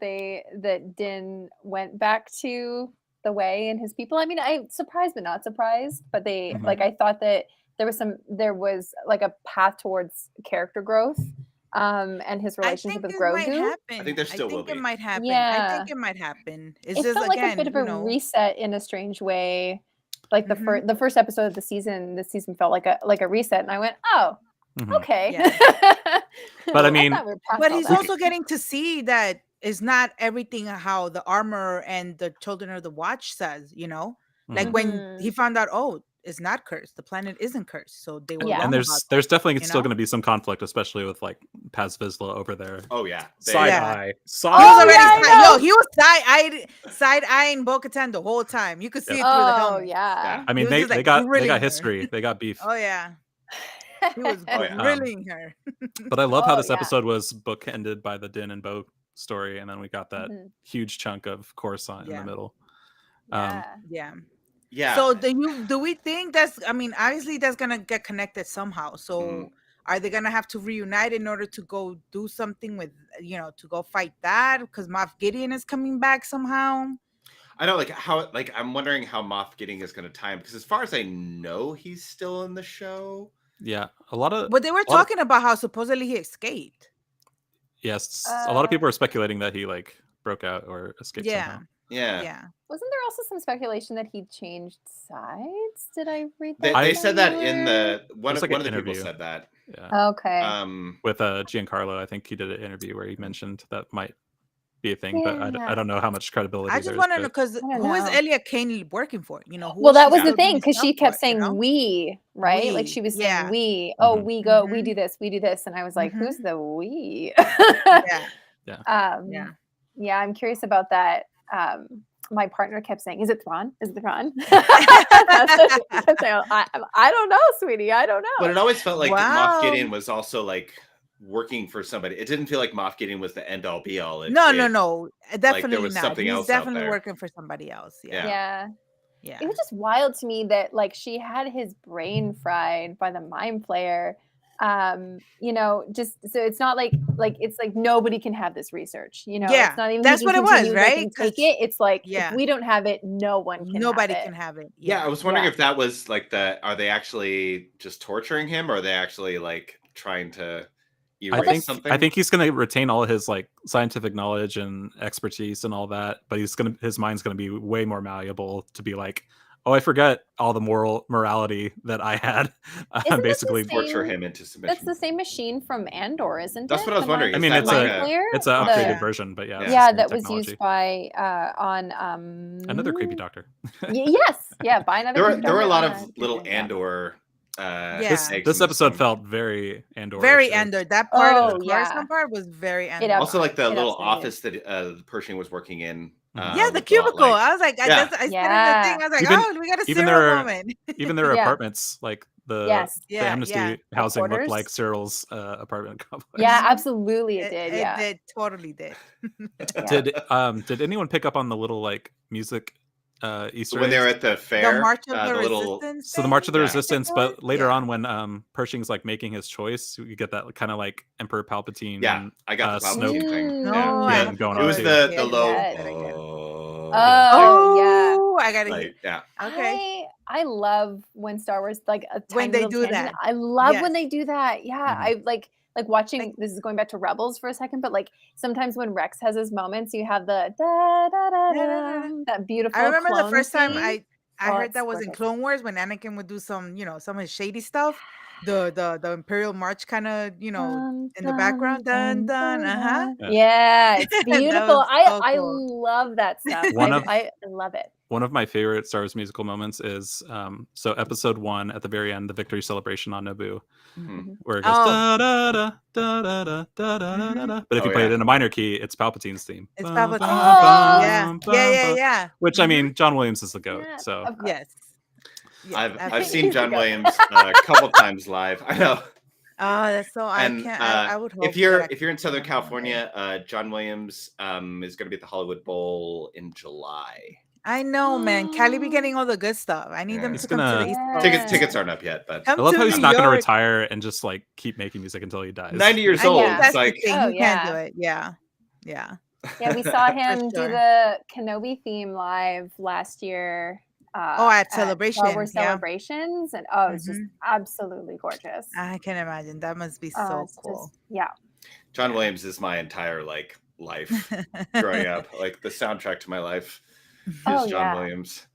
Din went back to the way and his people. I mean, I surprised but not surprised. But Mhm. I thought that there was like a path towards character growth, and his I relationship think with it might Grogu. happen. I think there still will think it be. might happen. I Yeah. think it might happen. It's It just felt like a again, bit of a reset in a strange way. Like the first episode of the season, this season felt like a reset, and I went, oh, Mhm. okay. Yeah. But I mean, thought we were past But all he's that. also getting to see that it's not everything how the armor and the Children of the Watch says, you know? Like Mhm. when he found out, oh, it's not cursed. The planet isn't cursed. So they were Yeah. wrong and about there's that. definitely you still know? going to be some conflict, especially with like Paz Vizsla over there. Oh yeah. Side Yeah. eye. He Side was Oh, already yeah, I know. he was side eyeing Bo-Katan the whole time. You could see it through the Oh helmet. yeah. I He mean, was they just, like, got grilling her. history. They got beef. Oh yeah. He was Oh, yeah. grilling her. But I love how Oh, this yeah. episode was bookended by the Din and Bo story, and then we got that Mhm. huge chunk of Coruscant in Yeah. the middle. Yeah. Yeah. Yeah. So do we think that's, I mean, obviously that's gonna get connected somehow. So Mhm. are they gonna have to reunite in order to go do something with, to go fight that? Because Moff Gideon is coming back somehow. I know, like how, like I'm wondering how Moff Gideon is going to tie him, because as far as I know, he's still in the show. Yeah, a lot of But they were talking about how supposedly he escaped. yes, a lot of people are speculating that he like broke out or escaped Yeah. somehow. Yeah. Yeah. Wasn't there also some speculation that he changed sides? Did I read They, that? they said that in somewhere? the one There's, of like, the an people interview. said that. Yeah, Okay. with Giancarlo, I think he did an interview where he mentioned that might be a thing, but I Yeah. don't know how much credibility I there just is want to to know, it. because I don't who is know. Elia Kane working for? Who Well, is that she was the still thing, doing because she stuff kept for, saying we, right? Like she was saying Yeah. we. Oh, Mhm. we go, we Mhm. do this, we do this, and I was like, Mhm. who's the we? Yeah. Yeah. Yeah, I'm curious about that. My partner kept saying, "Is it Thrawn? Is it Thrawn?" I don't know, sweetie. I don't know. But it always felt like Wow. Moff Gideon was also like working for somebody. It didn't feel like Moff Gideon was the end all be all. No, definitely was not. something He's else out definitely there. working for somebody else. Yeah. Yeah. Yeah. It was just wild to me that like she had his brain fried by the mind flayer. Just so it's not like it's like nobody can have this research. Yeah, it's not even that's he can what it was, continue, they right? can 'Cause- take it. It's like Yeah. if we don't have it, no one can. Nobody have it. can have it. Yeah, I was wondering Yeah. if that was like are they actually just torturing him, or are they actually like trying to erase something? I think he's going to retain all his like scientific knowledge and expertise and all that, but his mind's going to be way more malleable to be like, oh, I forget all the morality that I had. Isn't Basically, this the torture same- him into submission. That's the same machine from Andor, isn't it? That's what I was The wondering. I Is mean, that it's like a Flayer? it's an upgraded Yeah. version, but yeah, Yeah. it's the Yeah, same that was technology. used by on Another creepy doctor. yes, yeah, by another. there were a creepy lot doctor of on little Twitter, yeah. Andor. This eggs This in episode one. felt very Andor. Very Andor. That part of Oh, the yeah. Coruscant part was very Andor. It ab- Also, like the It little absolutely office that Pershing was working in. Yeah, the was a lot cubicle. like- I was like, I Yeah. said in the Yeah. thing, I was like, Even- oh, we got a even Cyril their- moment. Even their Yeah. apartments, like the Yeah, Amnesty yeah. housing looked Quarters? like Cyril's apartment complex. Yeah, absolutely, it did. Yeah, It totally did. Yeah. Did anyone pick up on the little like music Easter when they eggs? were at the fair. The March of the little Resistance. So the March of the Yeah. Resistance, but later Yeah. on when Pershing's like making his choice, you get that kind of like Emperor Palpatine. Yeah, I got the Snoke. Palpatine thing. No, Yeah. I Yeah, have going to on It was too. the Yeah, low. that again. Oh, I gotta hear. Like, yeah. Okay. I love when Star Wars like a When tiny they little do tangent. that. I love Yes. when they do that. Yeah, Mhm. I like watching. Like- This is going back to Rebels for a second, but like sometimes when Rex has his moments, you have the da da da da, that beautiful. I remember the clone first time scene. I Oh, heard it's that was in gorgeous. Clone Wars when Anakin would do some of his shady stuff. The Imperial March kind of, in the background. Dun dun. Yeah. Yeah, it's beautiful. was so I cool. love that stuff. I love it. One of my favorite Star Wars musical moments is so episode 1 at the very end, the victory celebration on Naboo, where it goes Oh. da da da da da da da da da da. But if Oh, you play yeah. it in a minor key, it's Palpatine's theme. It's Bum, Palpatine. bum, Yeah. bum, Yeah. bum. Yeah. Which I mean, John Williams is the goat. Yeah, So of course. Yes. I've seen He's the John goat. Williams a couple times live. I know. Oh, that's so. And I can't. I would hope if you're that I in Southern could remember. California, John Williams is going to be at the Hollywood Bowl in July. I know, man. Cali be getting all the good stuff. I need Yeah. them He's to come to gonna- the East Coast. Tickets aren't up yet, but Come I love to how he's New not going to York. retire and just like keep making music until he dies. 90 years I old. think that's It's like the thing. Oh, He can't do yeah. it. Yeah. Yeah. Yeah, we saw him do sure. the Kenobi theme live last year. at Star Celebration, Wars yeah. celebrations, and it's just absolutely gorgeous. I can imagine that must be so It's cool. just, John Williams is my entire like life growing up. Like the soundtrack to my life is John Williams.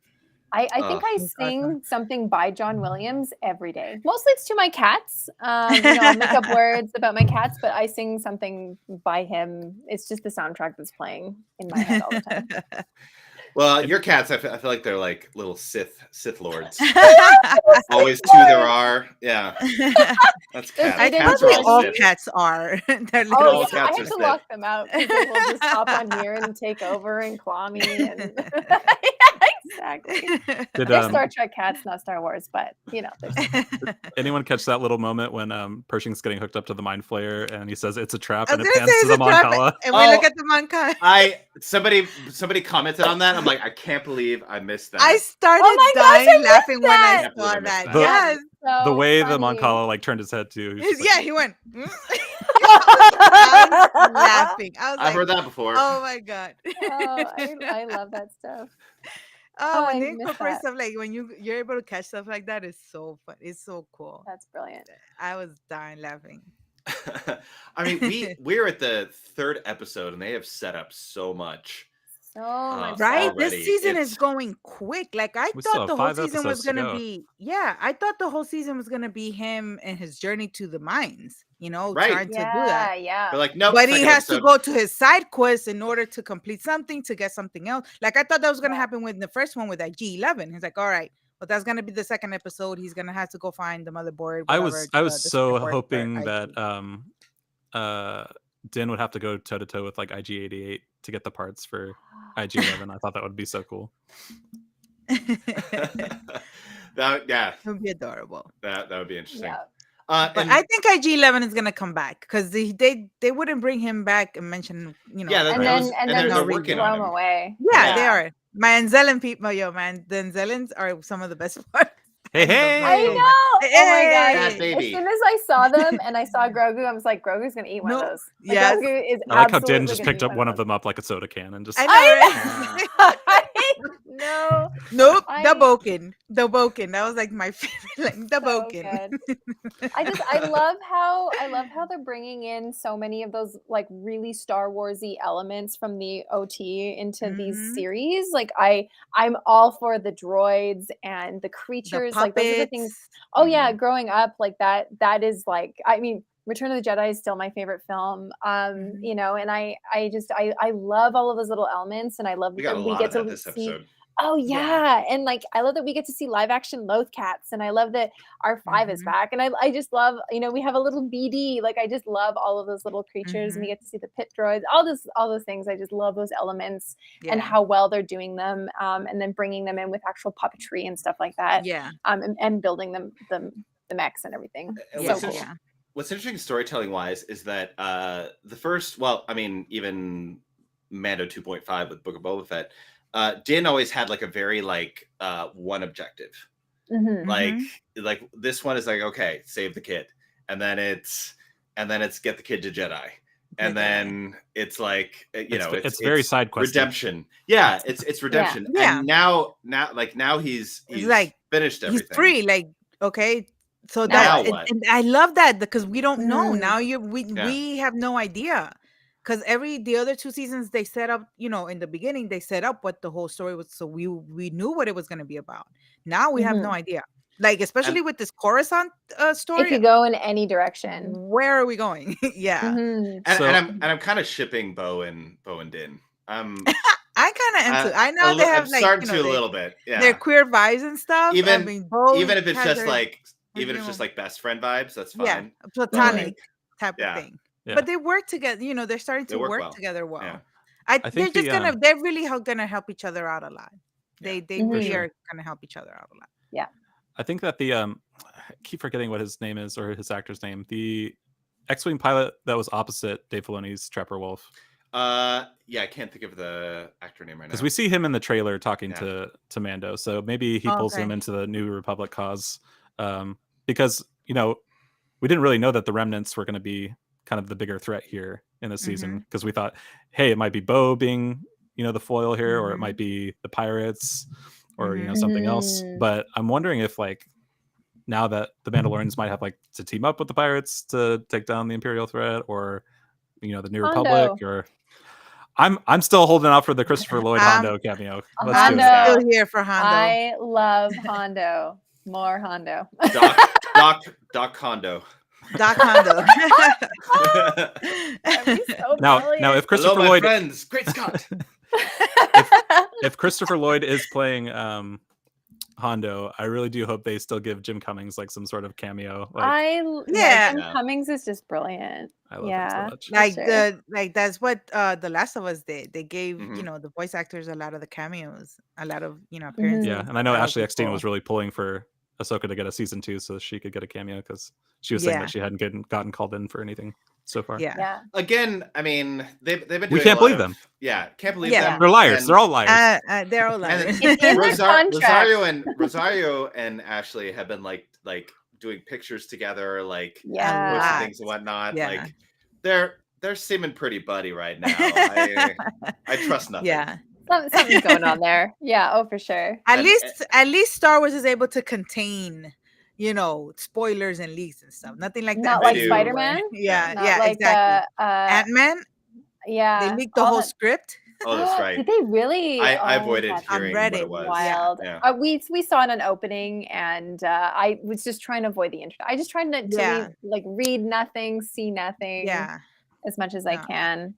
I think I That's sing awesome. something by John Williams every day. Mostly it's to my cats. I'll make up words about my cats, but I sing something by him. It's just the soundtrack that's playing in my head all the time. Well, your cats, I feel like they're like little Sith lords. Always two there are. Yeah. That's cats. I Cats think are all Sith. cats are. They're all little cats I are have to Sith. lock them out because they will just hop on here and take over and claw me. And exactly. Did They're Star Trek cats, not Star Wars, but there's anyone catch that little moment when Pershing's getting hooked up to the mind flayer and he says it's a trap I and was it gonna pans say to it's the a trap, Moncala? and we look at the Moncala. Somebody commented on that. I'm like, I can't believe I missed that. I started my gosh, dying I laughing when I that. saw I missed that. that. Yes. so The way the funny. Moncala like turned his head too. He was just Yeah, like, he went. I was laughing. I was I've like, heard that before. oh my god. I love that stuff. When I they miss incorporate that. stuff like when you're able to catch stuff like that is so fun. It's so cool. That's brilliant. I was dying laughing. I mean, we're at the 3rd episode and they have set up so much. So much Right? stuff. This already. season is It's- going quick. Like I We still thought have the whole 5 season was episodes to gonna go. be I thought the whole season was gonna be him and his journey to the mines, Right. trying to do that. But like, nope. But he second has to episode. go to his side quest in order to complete something to get something else. Like I thought that was gonna Yeah. happen with the first one with that G11. He's like, all right, but that's gonna be the second episode. He's gonna have to go find the motherboard. I whatever, was the so circuit board for hoping IG. that Din would have to go toe to toe with like IG88 to get the parts for IG11. I thought that would be so cool. That It would be adorable. would be interesting. Yeah. But And- I think IG11 is gonna come back because they wouldn't bring him back and mention Yeah, And Right. then And and they're then working throw on them him. away. Yeah, they are. My Anzellan people, man, the Anzellans are some of the best parts. Hey, I love hey! them I so know. much. Oh my Hey! god. Bad baby. As soon as I saw them and I saw Grogu, I was like, Grogu's gonna eat one of No, those. Like, yes. Grogu is I like how Din absolutely just gonna picked eat up one of those. them up like a soda can and just. I know, right? No. Nope, I- the Boken. That was like my favorite, like the So Boken. good. I love how they're bringing in so many of those like really Star Warsy elements from the OT into these Mhm. series. Like I'm all for the droids and the creatures. The Like those are the things. puppets. Oh yeah, growing up like that is like, I mean, Return of the Jedi is still my favorite film. Mhm. And I love all of those little elements, and I love we got a that we lot get of that to this see. episode. Oh Yeah. yeah. And like I love that we get to see live action Loth cats, and I love that R5 is Mhm. back, and I just love, we have a little BD. Like I just love all of those little creatures, and we Mhm. get to see the pit droids, all those things. I just love those elements and Yeah. how well they're doing them, and then bringing them in with actual puppetry and stuff like that, Yeah. and building them the mechs and everything. And Yeah. So cool. Yeah. What's interesting storytelling wise is that the first, well, I mean, even Mando 2.5 with Book of Boba Fett, Din always had like a very like one objective. Mhm. Like this one is like, okay, save the kid, and then it's get the kid to Jedi, and then it's like it's very side quest. redemption. Yeah, it's redemption. Yeah. And now he's like, finished everything. He's free. Like, okay. So Now that what? and I love that because we don't know. Mhm. Now Yeah. we have no idea. Because the other 2 seasons they set up, in the beginning they set up what the whole story was, so we knew what it was going to be about. Now we have no idea. Like especially with this Coruscant It story. could go in any direction. Where are we going? Yeah, Mhm. And I'm kind of shipping Bo and Din. I kind of am too. I know they have I'm like starting to a little bit. Yeah. their queer vibes and stuff. Even- I mean, Bo even if it's has just her- like you know, best friend vibes, that's fine. yeah, platonic type yeah. of thing. Yeah. But they work together. They're starting They to work work well. together well. Yeah. I think They're really gonna help each other out a lot. They For really sure. are gonna help each other out a lot. I think that I keep forgetting what his name is or his actor's name. The X-wing pilot that was opposite Dave Filoni's Trapper Wolf. Yeah, I can't think of the actor name right now. Because we see him in the trailer talking Yeah. to Mando, so maybe he pulls him Okay. into the New Republic cause. Because we didn't really know that the remnants were going to be kind of the bigger threat here in this season. Because we thought, hey, it might be Bo being the foil here, or it might be the pirates. or something else. Mm. But I'm wondering if like now that the Mandalorians might have like to team up with the pirates to take down the Imperial threat, or the New Republic, Hondo. or I'm still holding out for the Christopher Lloyd Hondo cameo. Let's I'm do it. Hondo. still here for Hondo. I love Hondo. More Hondo. Doc Hondo. Doc Hondo. That'd be so Now, brilliant. if Christopher Hello, my Lloyd, friends. Great Scott. if Christopher Lloyd is playing Hondo, I really do hope they still give Jim Cummings like some sort of cameo. Like, Yeah. Jim Cummings is just brilliant. I love him so much. Like sure. that's what The Last of Us did. They gave Mhm. the voice actors a lot of the cameos, a lot of appearances. Yeah, and I know That Ashley was Eckstein cool. was really pulling for Ahsoka to get a season 2 so she could get a cameo because she was saying that she hadn't gotten called in for anything so far. Yeah. Again, I mean, they've been doing We can't a lot believe of- them. Yeah, can't believe Yeah. them. They're liars. And- They're all liars. They're all liars. And It's in their contract. Rosario and Ashley have been like doing pictures together, like Yeah. posting things and whatnot. Yeah. Like they're seeming pretty buddy right now. I trust nothing. Yeah. Something's going on there. Yeah. Oh, for sure. At least Star Wars is able to contain, spoilers and leaks and stuff. Nothing like that. Not like anymore. Spider-Man? Yeah, Not yeah, like, exactly. Ant-Man. Ant-Man, they leaked the all whole that- script. Oh, that's right. Did they really? I Oh, avoided that's hearing Reddit. what it was. wild. Yeah. We saw it on opening, and I was just trying to avoid the internet. I just tried to read nothing, see nothing. Yeah. As much as I can.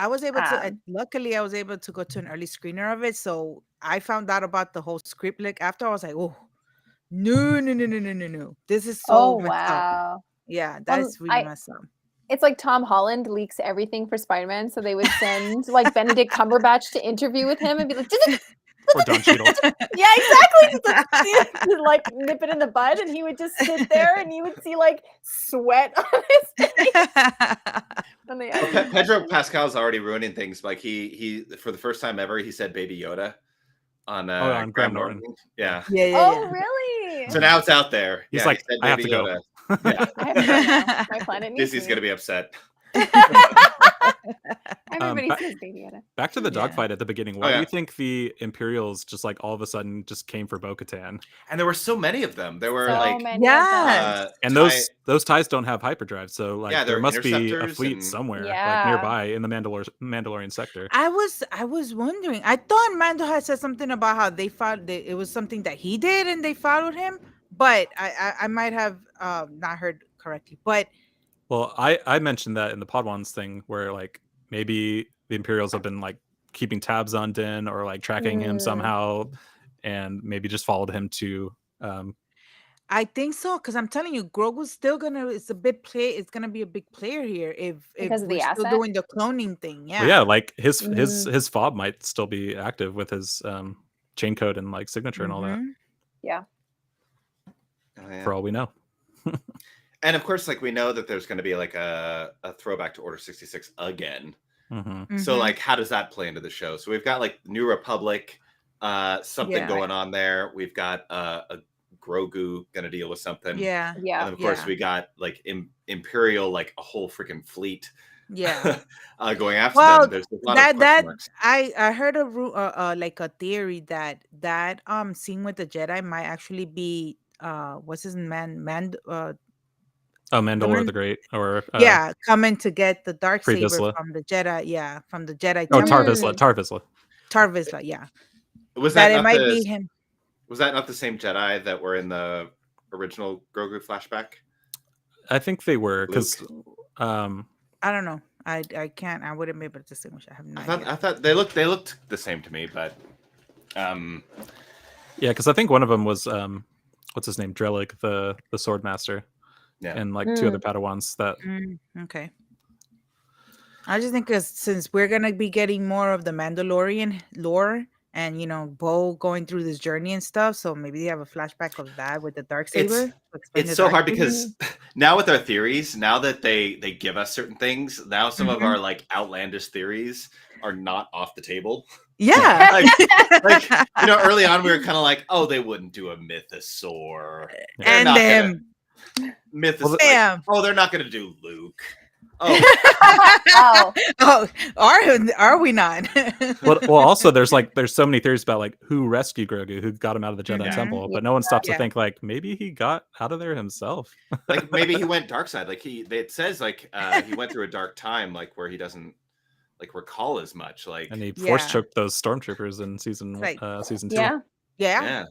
I was able to. Luckily, I was able to go to an early screener of it, so I found out about the whole script leak after. I was like, "Oh, no! This is so messed up." Wow. Yeah, that's really messed up. It's like Tom Holland leaks everything for Spider-Man, so they would send like Benedict Cumberbatch to interview with him and be like, Or Don Cheadle. yeah, exactly. He'd like nip it in the bud, and he would just sit there, and you would see like sweat on his face. Pedro Pascal's already ruining things. Like he for the first time ever, he said Baby Yoda on Graham Norton. Yeah. Oh, really? So now it's out there. He's Yeah, like, he said I have Baby to go. Yoda. Yeah. I have to go now. My planet needs Disney's me. gonna be upset. Everybody says Baby Yoda. Back to the dogfight at the beginning. Why Oh, do yeah. you think the Imperials just like all of a sudden just came for Bo-Katan? And there were so many of them. There were So like many Yes. And those ties don't have hyperdrive, so like Yeah, there they're must be a interceptors fleet and- somewhere like Yeah. nearby in the Mandalorian sector. I was wondering. I thought Mando had said something about how they followed. It was something that he did, and they followed him. But I might have not heard correctly. But Well, I mentioned that in the Podwans thing where like maybe the Imperials have been like keeping tabs on Din or like tracking him somehow, and maybe just followed him to. I think so, because I'm telling you, Grogu's still gonna. It's a big play. It's gonna be a big player here if Because of the we're still asset? doing the cloning thing. Yeah. Well, yeah, like his fob might still be active with his chain code and like signature and all that. Mhm. Yeah. Oh, yeah. For all we know. And of course, like we know that there's going to be like a throwback to Order 66 again. Mm-hmm. So Mhm. like, how does that play into the show? So we've got like New Republic, something Yeah. going on there. We've got a Grogu going to deal with something. Yeah. Yeah. And of course, Yeah. we got like Imperial, like a whole freaking fleet Yeah. going after Well, them. There's a lot of question marks. I heard like a theory that scene with the Jedi might actually be what's his Oh, Mandalore Remember- the Great, or coming to get the dark Pre saber Vizsla. from the Jedi. From the Jedi. oh temple. Tar Vizsla. Tar Vizsla, yeah. Was That that it not might the, be him. Was that not the same Jedi that were in the original Grogu flashback? I think they were because I don't know. I can't. I wouldn't be able to distinguish. I have no idea. I thought they looked the same to me, but yeah, because I think one of them was what's his name, Drellick, the sword master, yeah. and like two other Padawans that. Okay. I just think since we're gonna be getting more of the Mandalorian lore, and Bo going through this journey and stuff, so maybe they have a flashback of that with the dark saber. It's so hard because now with our theories, now that they give us certain things, now some of our like outlandish theories are not off the table. Yeah. like early on we were kind of like, oh, they wouldn't do a mythosaur. They're and not them. Mythosaur. Damn. Oh, they're not gonna do Luke. Oh, Oh, Oh, are we not? Well, also there's so many theories about like who rescued Grogu, who got him out of the Jedi Mhm. Temple, Yeah. but no one stops to Yeah. think like maybe he got out of there himself. like maybe he went dark side. Like it says like he went through a dark time, like where he doesn't like recall as much. Like And he force Yeah. choked those stormtroopers in season It's like- season 2. yeah. Yeah. yeah,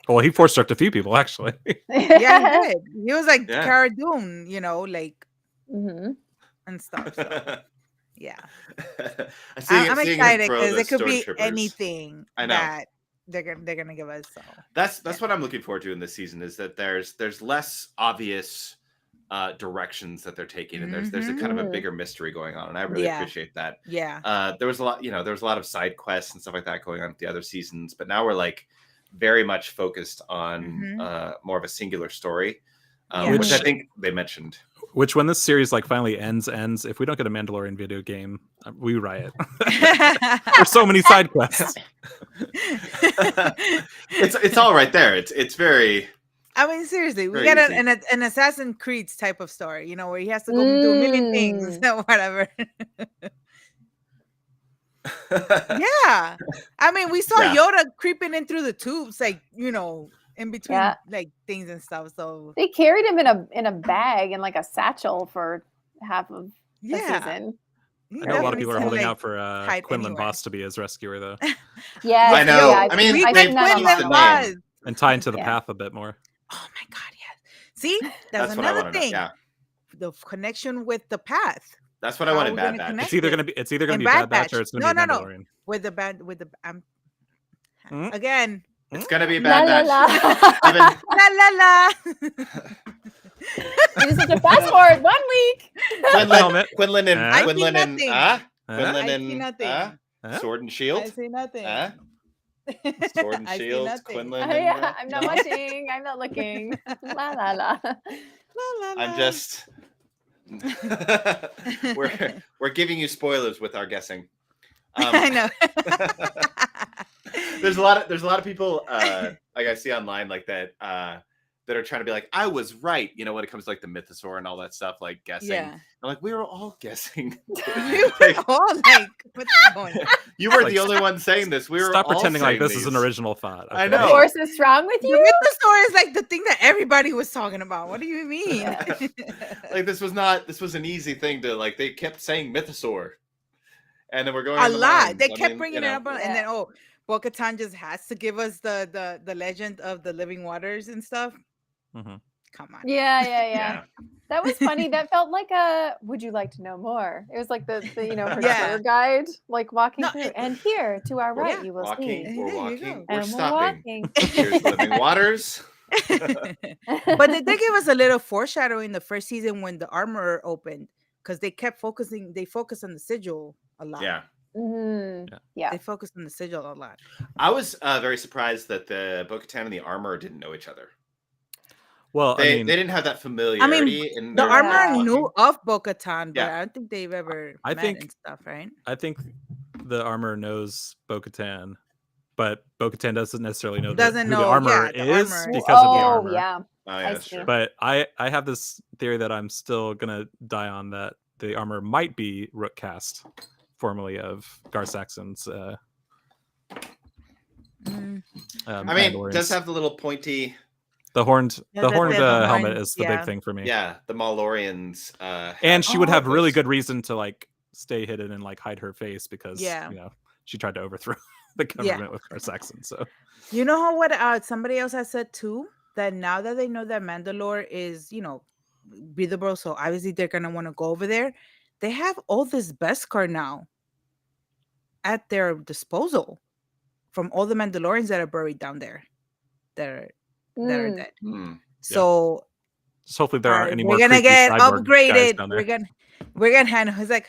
Well, he force choked a few people actually. Yeah, he did. He was like Yeah. Cara Dune, like hmm and stuff. So yeah. Seeing- I'm seeing him excited throw because the it could be stormtroopers. anything I know. that they're gonna give us. So That's what I'm looking forward to in this season, is that there's less obvious directions that they're taking, and there's a kind of a Mhm. bigger mystery going on, and I really Yeah. appreciate that. yeah. There was a lot, there was a lot of side quests and stuff like that going on with the other seasons, but now we're like very much focused on more of a singular story, Yeah. which I Which- think they mentioned. Which, when this series like finally ends, if we don't get a Mandalorian video game, we riot. There's so many side quests. It's all right there. It's very I mean, seriously, we Very got easy. an Assassin's Creed type of story, where he has to go do a million things or whatever. Yeah, I mean, we saw Yeah. Yoda creeping in through the tubes, like in between Yeah. like things and stuff. So They carried him in a bag and like a satchel for half of the yeah, season. he I know a lot of definitely people are can, holding like, out for hide Quinlan anywhere. Voss to be his rescuer though, Yeah, I know. Yeah, I mean, We they've got teased Quinlan the Voss. name. and tie into the Yeah. path a bit more. Oh my god, yes. See, that's That's what I another want to know. thing. Yeah, The connection with the path that's what I How wanted. are we Bad gonna Batch. connect? It's either gonna And be Bad Bad Batch or Batch. it's gonna be No. Mandalorian. with the Hmm? again. It's gonna be a La Bad la Batch. la. Even- La la la. You just have to fast forward 1 week. Helmet. Quinlan and I see Quinlan and nothing. Quinlan I see and nothing. Huh? Sword and I Shield. see nothing. Sword and I see Shield. nothing. Quinlan. Oh, And, yeah, I'm not no? watching. I'm not looking. La la la. La, la, I'm la. just. we're giving you spoilers with our guessing. I know. There's a lot of people like I see online like that that are trying to be like, I was right, when it comes to like the mythosaur and all that stuff, like guessing. Yeah. I'm like, we were all guessing. We were Like, all like, what's going on? you were Like, the only one saying this. We were Stop all pretending like saying this is an these. original thought. I okay? know. The force is strong with The you. mythosaur is like the thing that everybody was talking about. What do you mean? Yeah. Like this was an easy thing to like. They kept saying mythosaur, and then we're going A in the lot. mines. They I kept mean, bringing it up, and then Yeah. Bo-Katan just has to give us the legend of the living waters and stuff. Mhm. Come on. Yeah. Yeah. That was funny. That felt like a would you like to know more? It was like the her Yeah. tour guide like walking No, through. And here to our We're right you will walking. see. We're There you walking. go. We're And stopping. walking. Here's living waters. But they did give us a little foreshadowing the first season when the armor opened, because they focused on the sigil a lot. Yeah. Mhm. Yeah. They focused on the sigil a lot. I was very surprised that the Bo-Katan and the armor didn't know each other. Well, They I mean, didn't have that familiarity. in The their armor walking. knew of Bo-Katan, but Yeah. I don't think they've ever I met think- and stuff, right? I think the armor knows Bo-Katan, but Bo-Katan doesn't necessarily know Doesn't who know, the armor yeah, the is armor. because of the Oh armor. yeah. Oh yeah, I that's see. true. But I have this theory that I'm still gonna die on, that the armor might be Rookcast, formerly of Gar Saxon's. Mm. I mean, it Mandalorians. does have the little pointy. the horned Yeah, the the horned helmet horns, is the yeah. big thing for me. Yeah, the Mandalorians. And she would have really good. good reason to like stay hidden and like hide her face because Yeah. she tried to overthrow the government with Gar Saxon. So You know what somebody else has said too? That now that they know that Mandalore is, breathable, so obviously they're gonna want to go over there. They have all this Beskar now at their disposal from all the Mandalorians that are buried down there that are Mm. dead. Hmm. So just hopefully there aren't any more. we're gonna creepy get cyborg guys upgraded. down there. We're gonna handle. It's like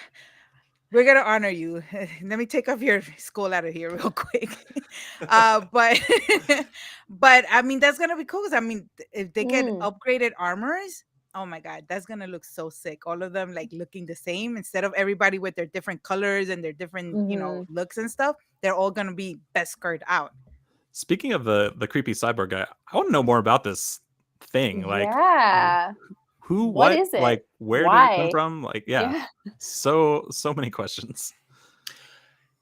we're gonna honor you. Let me take off your skull out of here real quick. But but I mean that's gonna be cool. 'Cause, I mean, if they get upgraded armors, oh my god, that's gonna look so sick. All of them like looking the same instead of everybody with their different colors and their different looks and stuff. They're all gonna be Beskard out. Speaking of the creepy cyborg guy, I want to know more about this thing. Like, yeah. Who? What What? is it? Like, where did it come Why? from? Like, yeah. So many questions.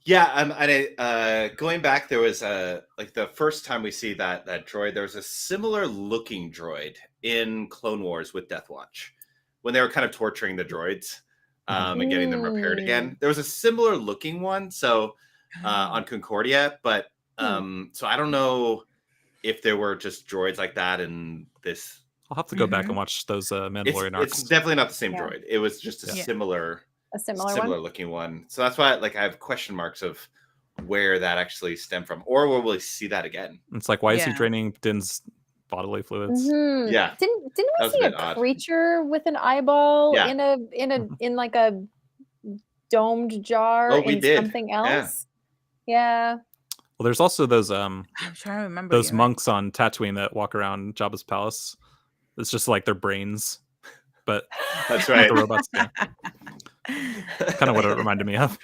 Yeah, going back, there was like the first time we see that droid, there was a similar looking droid in Clone Wars with Death Watch when they were kind of torturing the droids and getting them repaired again. There was a similar looking one, so on Concordia, but so I don't know if there were just droids like that in this. I'll have to go back and watch those Mandalorian arcs. It's definitely not the same droid. It was just a similar one? looking one. So that's why like I have question marks of where that actually stemmed from, or will we see that again? It's like, why is he draining Din's bodily fluids? Yeah, didn't we see a creature with an eyeball in like a domed jar something else? Yeah. Well, there's also those I'm trying to remember those monks on Tatooine that walk around Jabba's palace. It's just like their brains, but that's right. The robots. Yeah. Kind of what it reminded me of.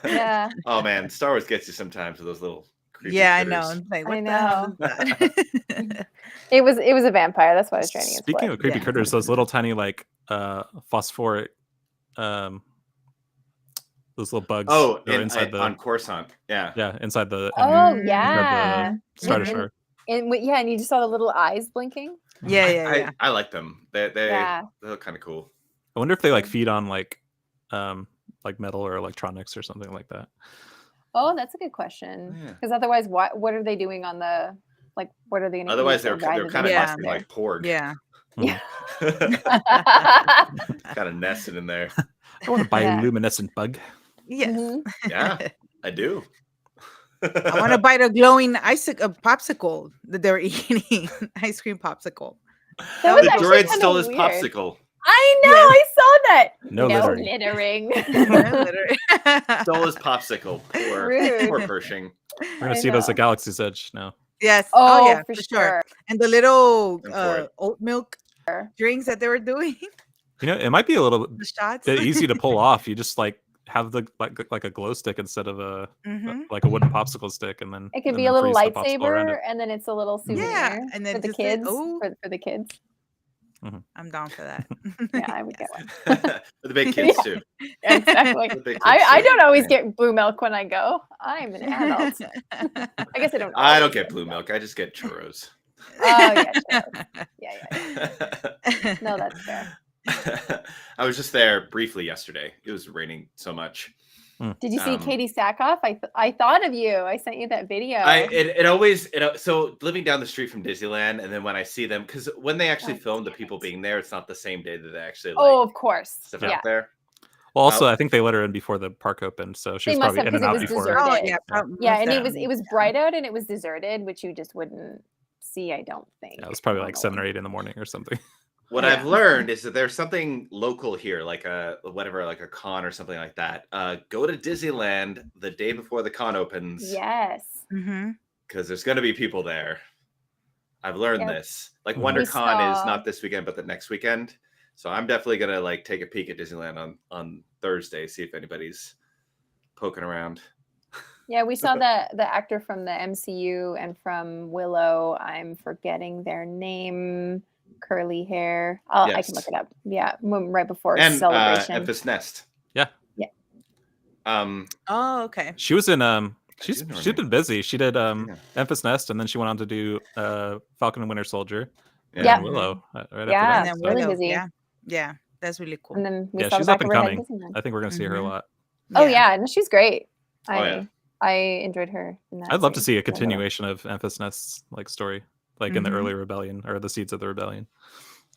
Yeah. Oh man, Star Wars gets you sometimes with those little creepy critters. I know. Like, what I the hell know. is that? It was a vampire. That's why I was training. Speaking of creepy critters, those little tiny like phosphoric those little bugs. Oh, inside the on Coruscant. Yeah, inside the yeah, the Star Destroyer. And you just saw the little eyes blinking. Yeah. I like them. They look kind of cool. I wonder if they like feed on like metal or electronics or something like that. Oh, that's a good question. Because otherwise, what are they doing on the like? What are they going to? Otherwise, they're kind of acting like Porg. Yeah. Yeah. Kind of nested in there. I want to buy a luminescent bug. Yes. Yeah, I do. I want to bite a glowing popsicle that they were eating. Ice cream popsicle. The droid stole his popsicle. I know. I saw that. No littering. Stole his popsicle. Poor Pershing. We're gonna see those at Galaxy's Edge now. Yes. Oh yeah, for sure. And the little oat milk drinks that they were doing. You know, it might be a little bit easy to pull off. You just like have the like a glow stick instead of a like a wooden popsicle stick, and then it could be a little lightsaber, and then then it's a little souvenir and then for the kids. For the kids. Mm-hmm. I'm down for that. Yeah, I would get one. For the big kids too. Exactly. I don't always get blue milk when I go. I'm an adult. I guess I don't. I don't get blue milk. I just get churros. Oh yeah, churros. Yeah. No, that's fair. I was just there briefly yesterday. It was raining so much. Did you see Katie Sackhoff? I thought of you. I sent you that video. So living down the street from Disneyland, and then when I see them, because when they actually film the people being there, it's not the same day that they actually of course stuff out there. Well, also I think they let her in before the park opened, so she was probably in and out before. And it was bright out and it was deserted, which you just wouldn't see. I don't think. Yeah, it was probably like 7 or 8 in the morning or something. What I've learned is that there's something local here, like a con or something like that. Go to Disneyland the day before the con opens. Yes. Because there's going to be people there. I've learned this. Like WonderCon is not this weekend, but the next weekend. So I'm definitely going to like take a peek at Disneyland on Thursday, see if anybody's poking around. Yeah, we saw the actor from the MCU and from Willow. I'm forgetting their name. Curly hair. I can look it up. Yeah, right before Celebration. Emphas Nest. Yeah. Oh, okay. She was in she's been busy. She did Emphas Nest, and then she went on to do Falcon and Winter Soldier. Yeah. And Willow. Right after that. Really busy. Yeah, that's really cool. And then we saw she's the up back and of her head coming. I think we're gonna see her a lot. Oh yeah, and she's great. I enjoyed her in that. I'd love to see a continuation of Emphas Nest's like story. Like in the early rebellion or the seeds of the rebellion.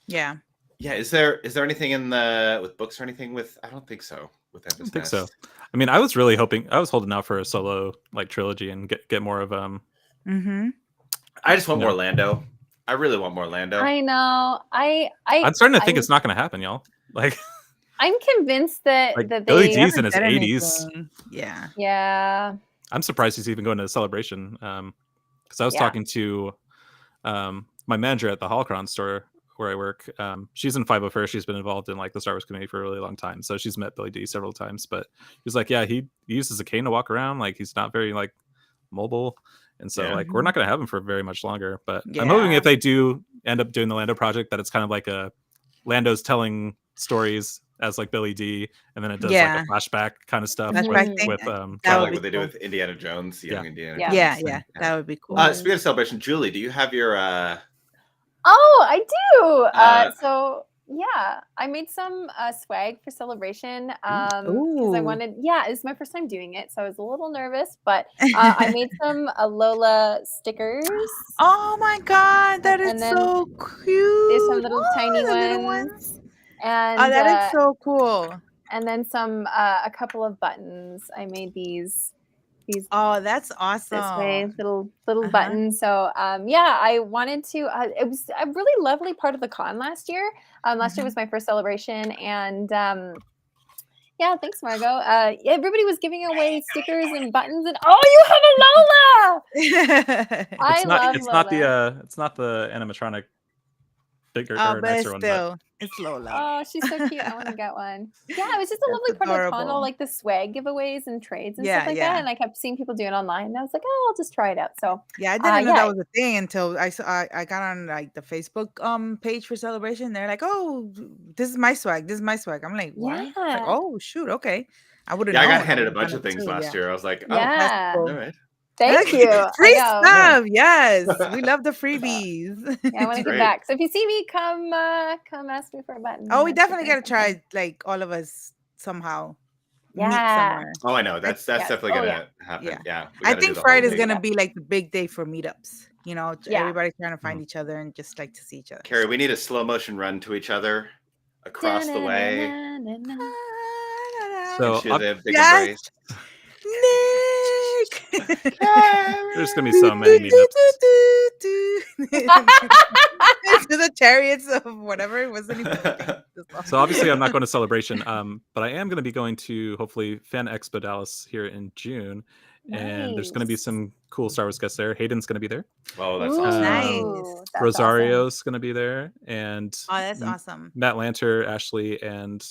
Yeah. Is there anything in the with books or anything with? I don't think so. With Emphas Nest. Think so. I mean, I was really hoping. I was holding out for a solo like trilogy and get more of I just want more Lando. I really want more Lando. I know. I'm starting to think it's not going to happen, y'all. Like. I'm convinced that Billy D's in his 80s. Yeah. Yeah. I'm surprised he's even going to the celebration. Because I was talking to my manager at the Holocron store where I work. She's in 501st. She's been involved in like the Star Wars community for a really long time. So she's met Billy D several times. But he was like, yeah, he uses a cane to walk around. Like he's not very like mobile. And so like we're not going to have him for very much longer. But I'm hoping if they do end up doing the Lando project that it's kind of like a Lando's telling stories as like Billy D, and then it does Yeah. like a flashback kind of stuff Flashback with, thing, with that Kind would of like be what they do cool. with Indiana Jones, young Yeah. Indiana Yeah. Jones. Yeah, that would be cool. Speaking of celebration, Julie, do you have your Oh, I do. Uh, Yeah, I made some swag for celebration because I Ooh. wanted. Yeah, it's my first time doing it, so I was a little nervous. But I made some Lola stickers, Oh my God, that is and then so there's some cute. little Oh, tiny the little ones, ones. Oh, and that is so cool. then some a couple of buttons. I made these Oh, that's this way, awesome. little Uh-huh. buttons. So yeah, I wanted to. It was a really lovely part of the con last year. Last year was my first celebration, and yeah, thanks, Margot. Everybody was giving away stickers and buttons, and oh, you have a Lola! I love Lola. It's not the animatronic bigger Oh, or but nicer one, but still, it's Lola. Oh, she's so cute. I want to get one. Yeah, it was just a That's lovely part of the con, all adorable. like the swag giveaways and trades and Yeah, stuff like yeah. that. And I kept seeing people do it online, and I was like, oh, I'll just try it out. So Yeah, I didn't know yeah, that was a thing until I got on like the Facebook page for celebration. They're like, "Oh, this is my swag. This is my swag." I'm like, "What?" Like, yeah, "Oh, shoot, okay." I would have yeah, I got known. I handed would a have bunch done of it things too. last Yeah. year. I was like, oh, That's yeah. all cool. right. Thank you. I Free know. stuff. Yes. We love the freebies. Yeah, I want to give Great. back. So if you see me, come ask me for a button. Oh, we That's definitely okay, got to try, like, all of us somehow meet Yeah. somewhere. Oh, I know. That's Yes. definitely Oh, gonna happen. Yeah. Yeah, we I got to do think the whole Friday's thing. gonna be like the big day for meetups. You know, Yeah. everybody trying to find Mhm. each other and just like to see each other. Carrie, we need a slow motion run to each other across the way So to the big Yes, embrace. Nick. there's gonna be so many meetups. To the chariots of whatever. It wasn't even a thing. So obviously I'm not going to celebration, but I am going to be going to hopefully Fan Expo Dallas here in June, and there's going to be Nice. some cool Star Wars guests there. Hayden's going to be there. Oh, that's Ooh, awesome. Nice. that's Rosario's going to be there, and Oh, that's awesome. Matt Lanter, Ashley, and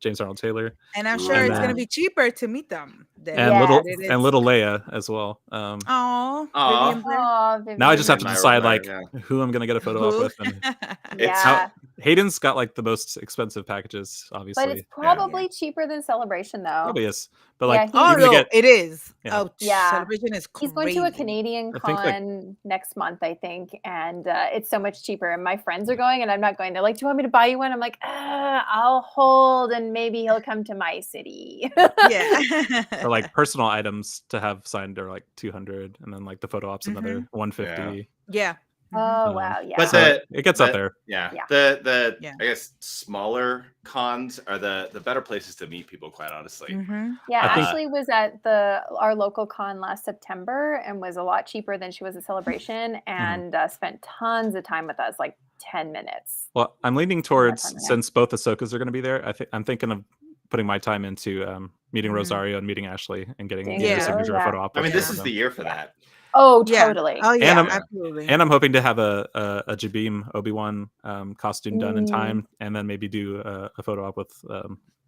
James Arnold Taylor, And I'm Ooh. sure And it's gonna then- be cheaper to meet them. and little Leia as well. Oh, Aw. Vivian Blair. Oh, Now I just have to Myra decide Blair, like yeah. who I'm going to get a photo op with, and It's yeah. Hayden's got like the most expensive packages, obviously. But it's probably cheaper than Celebration, though. Probably is, but Yeah, like Oh even to no, get it is. Yeah. Oh, Yeah. Celebration is He's crazy. going to a Canadian I think, like- con next month, I think, and it's so much cheaper. And my friends are going, and I'm not going. They're like, "Do you want me to buy you one?" I'm like, "I'll hold, and maybe he'll come to my city." Yeah. or like personal items to have signed are like 200, and then like the photo ops another 150. Yeah. Oh wow, yeah. But So it gets up there. Yeah. Yeah. The Yeah. I guess smaller cons are the better places to meet people, quite honestly. Yeah, I think- Ashley was at our local con last September and was a lot cheaper than she was at Celebration, and spent tons of time with us, like 10 minutes. Well, I'm leaning towards, time, yeah. since both Ahsokas are going to be there, I'm thinking of putting my time into meeting Rosario and meeting Ashley and getting Dang a it. signature Yeah. photo op. I mean, with this both is of the them. year for that. Oh, Yeah. totally. Oh yeah, I'm- absolutely. And I'm hoping to have a Jabim Obi-Wan costume done in time, and then maybe do a photo op with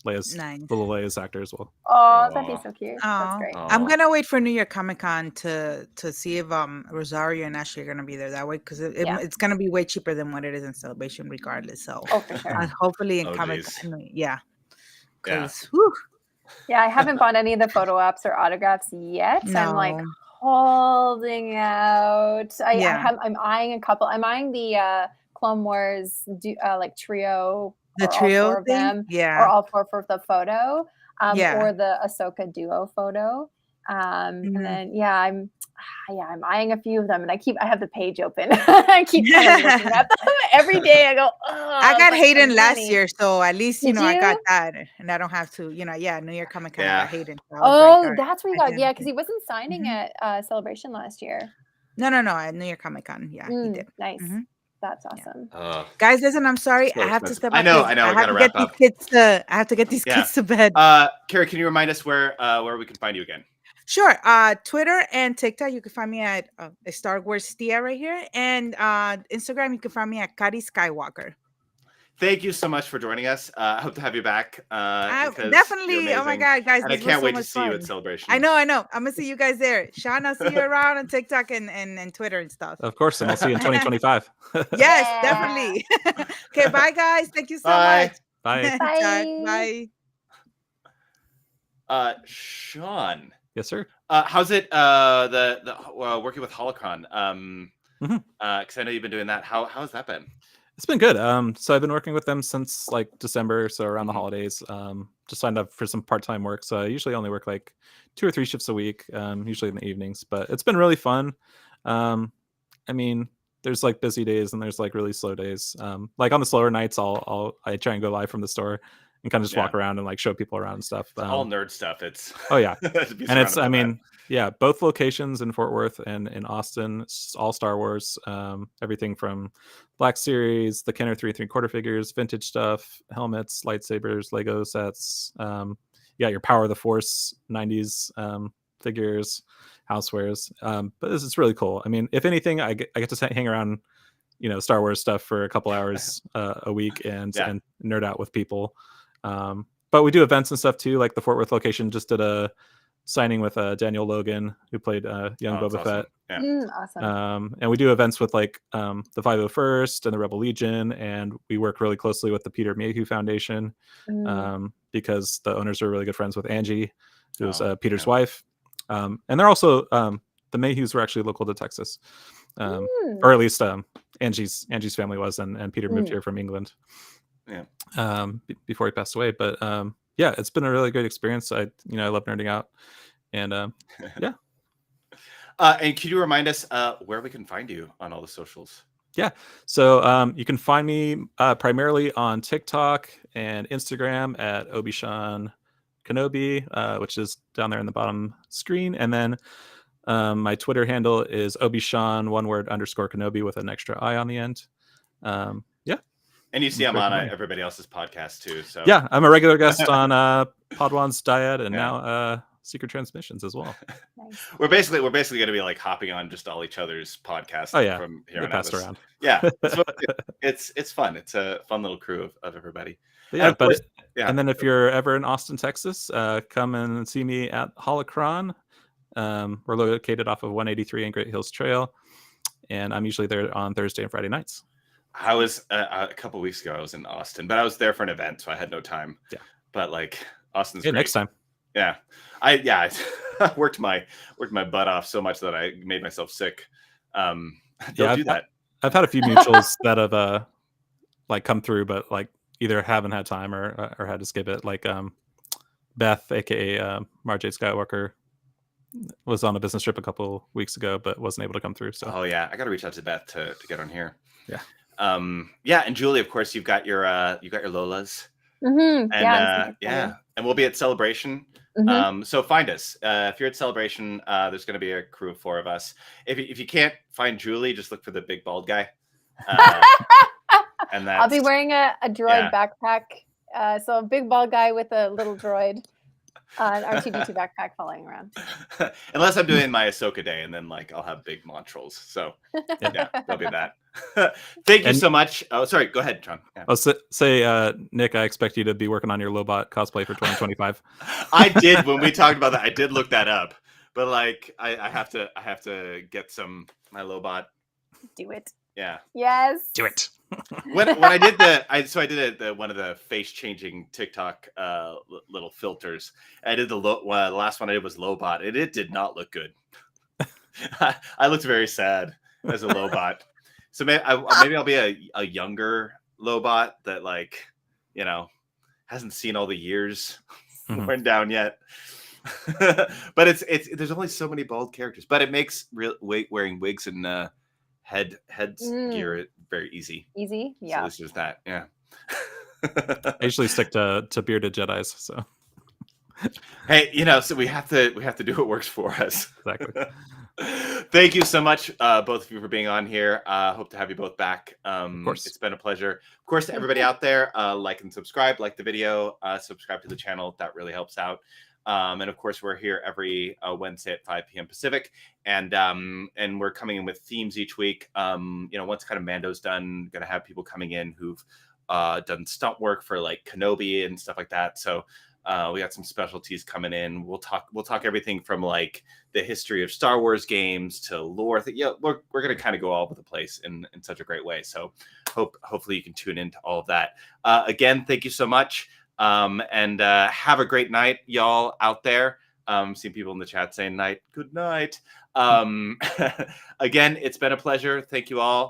Nice. little Leia's actor as well. Oh, that'd be so cute. That's Aw. great. I'm gonna wait for New York Comic Con to see if Rosario and Ashley are gonna be there that way, because Yeah. it's gonna be way cheaper than what it is in Celebration, regardless. So Oh, for sure. hopefully in Oh, Comic geez. Con, yeah. Yeah. 'Cause, whew, Yeah, I haven't bought any of the photo ops or autographs yet. I'm like No. holding out. Yeah. I'm eyeing a couple. I'm eyeing the Clone Wars like trio. the or all trio four of thing, them, or yeah, all four for the photo, Yeah. or the Ahsoka duo photo. And then I'm eyeing a few of them, and I have the page open. I keep kind of looking at them every day. I go, I got but Hayden the last money." year, so at least Did I got you? that, and I don't have to, New Year Comic Con, I Yeah. got Hayden. So I was like, Oh, all right, that's where you I got. can- Yeah, because he wasn't signing Mhm. at Celebration last year. No, at New Year Comic Con, yeah, he did. Nice. Mhm. That's awesome. Guys, listen, I'm sorry, So I have to expensive. step. I out know, 'cause I know, we have gotta to wrap get these up. kids to. I have to get these Yeah. kids to bed. Carrie, can you remind us where we can find you again? Sure. Twitter and TikTok, you can find me at Star Wars Tia right here, and Instagram, you can find me at Kari Skywalker. thank you so much for joining us. I hope to have you back because you're Definitely. Oh my amazing. God, guys, And I this was can't so wait to much see you at fun. Celebration. I know. I'm gonna see you guys there. Sean, I'll see you around on TikTok and Twitter and stuff. Of course, and I'll see you in 2025. Yes, Yeah. definitely. Okay, bye guys. Thank you so Bye. much. Bye. Bye. Bye. Sean, Yes, sir. how's it the working with Holocron? Mhm. Because I know you've been doing that. How's that been? It's been good. So I've been working with them since like December, so around the Mhm. holidays. Just signed up for some part-time work, so I usually only work like 2 or 3 shifts a week, usually in the evenings. But it's been really fun. I mean, there's like busy days and there's like really slow days. Like on the slower nights, I try and go live from the store and kind of just walk around and like show people around and stuff. It's all nerd stuff. It's Oh yeah, to be and it's surrounded by I that. mean, yeah, both locations in Fort Worth and in Austin, it's all Star Wars. Everything from Black Series, the Kenner 3 3/4 figures, vintage stuff, helmets, lightsabers, Lego sets. Your Power of the Force 90s figures, housewares. But it's really cool. I mean, if anything, I get to hang around, Star Wars stuff for a couple hours a week and nerd out with people. But we do events and stuff too. Like the Fort Worth location just did a signing with Daniel Logan, who played young Boba Fett. Yeah. Awesome. And we do events with like the 501st and the Rebel Legion, and we work really closely with the Peter Mayhew Foundation because the owners are really good friends with Angie, who's Peter's wife. And they're also the Mayhews were actually local to Texas, or at least Angie's family was, and Peter moved here from England. Yeah. Before he passed away, but yeah, it's been a really great experience. I love nerding out, and yeah. And can you remind us where we can find you on all the socials? Yeah, so you can find me primarily on TikTok and Instagram at Obi-Shan Kenobi, which is down there in the bottom screen, and then my Twitter handle is Obi-Shan _Kenobi with an extra I on the end. Yeah. And you see I'm on everybody else's podcast too. So yeah, I'm a regular guest on Podwan's Dyad and now Secret Transmissions as well. Nice. We're basically going to be like hopping on just all each other's podcasts. Oh yeah, from here they on passed out. around. Yeah, it's fun. It's a fun little crew of everybody. But yeah, and then if you're ever in Austin, Texas, come and see me at Holocron. We're located off of 183 and Great Hills Trail, and I'm usually there on Thursday and Friday nights. I was a couple of weeks ago. I was in Austin, but I was there for an event, so I had no time. Yeah, but like Austin's great. Next time. Yeah, I worked my butt off so much that I made myself sick. Don't do that. I've had a few mutuals that have like come through, but like either haven't had time or had to skip it. Like Beth, aka Marjade Skywalker, was on a business trip a couple weeks ago, but wasn't able to come through. So I got to reach out to Beth to get on here. Yeah. And Julie, of course, you've got your Lolas. Mm-hmm. And and we'll be at Celebration. Mm-hmm. So find us if you're at Celebration. There's going to be a crew of 4 of us. If you can't find Julie, just look for the big bald guy. And I'll be wearing a droid backpack. So a big bald guy with a little droid. An R2D2 backpack following around. Unless I'm doing my Ahsoka day, and then like I'll have big Montrolls. So yeah, there'll be that. Thank you so much. Oh, sorry. Go ahead, John. Yeah. I'll say, Nick, I expect you to be working on your Lobot cosplay for 2025. I did when we talked about that. I did look that up, but like I have to get my Lobot. Do it. Yeah. Yes. Do it. when I did the one of the face changing TikTok little filters. I did the last one I did was Lobot, and it did not look good. I looked very sad as a Lobot. So maybe I'll be a younger Lobot that like hasn't seen all the years worn down yet. But it's there's only so many bald characters, but it makes wearing wigs and head gear very easy. Easy, yeah. So this is that, yeah. I usually stick to bearded Jedis. So hey, so we have to do what works for us. Exactly. Thank you so much, both of you, for being on here. Hope to have you both back. Of course, it's been a pleasure. Of course, to everybody out there, like and subscribe, like the video, subscribe to the channel. That really helps out. And of course, we're here every Wednesday at 5 p.m. Pacific, and we're coming in with themes each week. Once kind of Mando's done, going to have people coming in who've done stunt work for like Kenobi and stuff like that. So we got some specialties coming in. We'll talk everything from like the history of Star Wars games to lore. Yeah, we're gonna kind of go all over the place in such a great way. So hopefully you can tune into all of that. Again, thank you so much. And have a great night, y'all out there. Seeing people in the chat saying good night. Again, it's been a pleasure. Thank you all.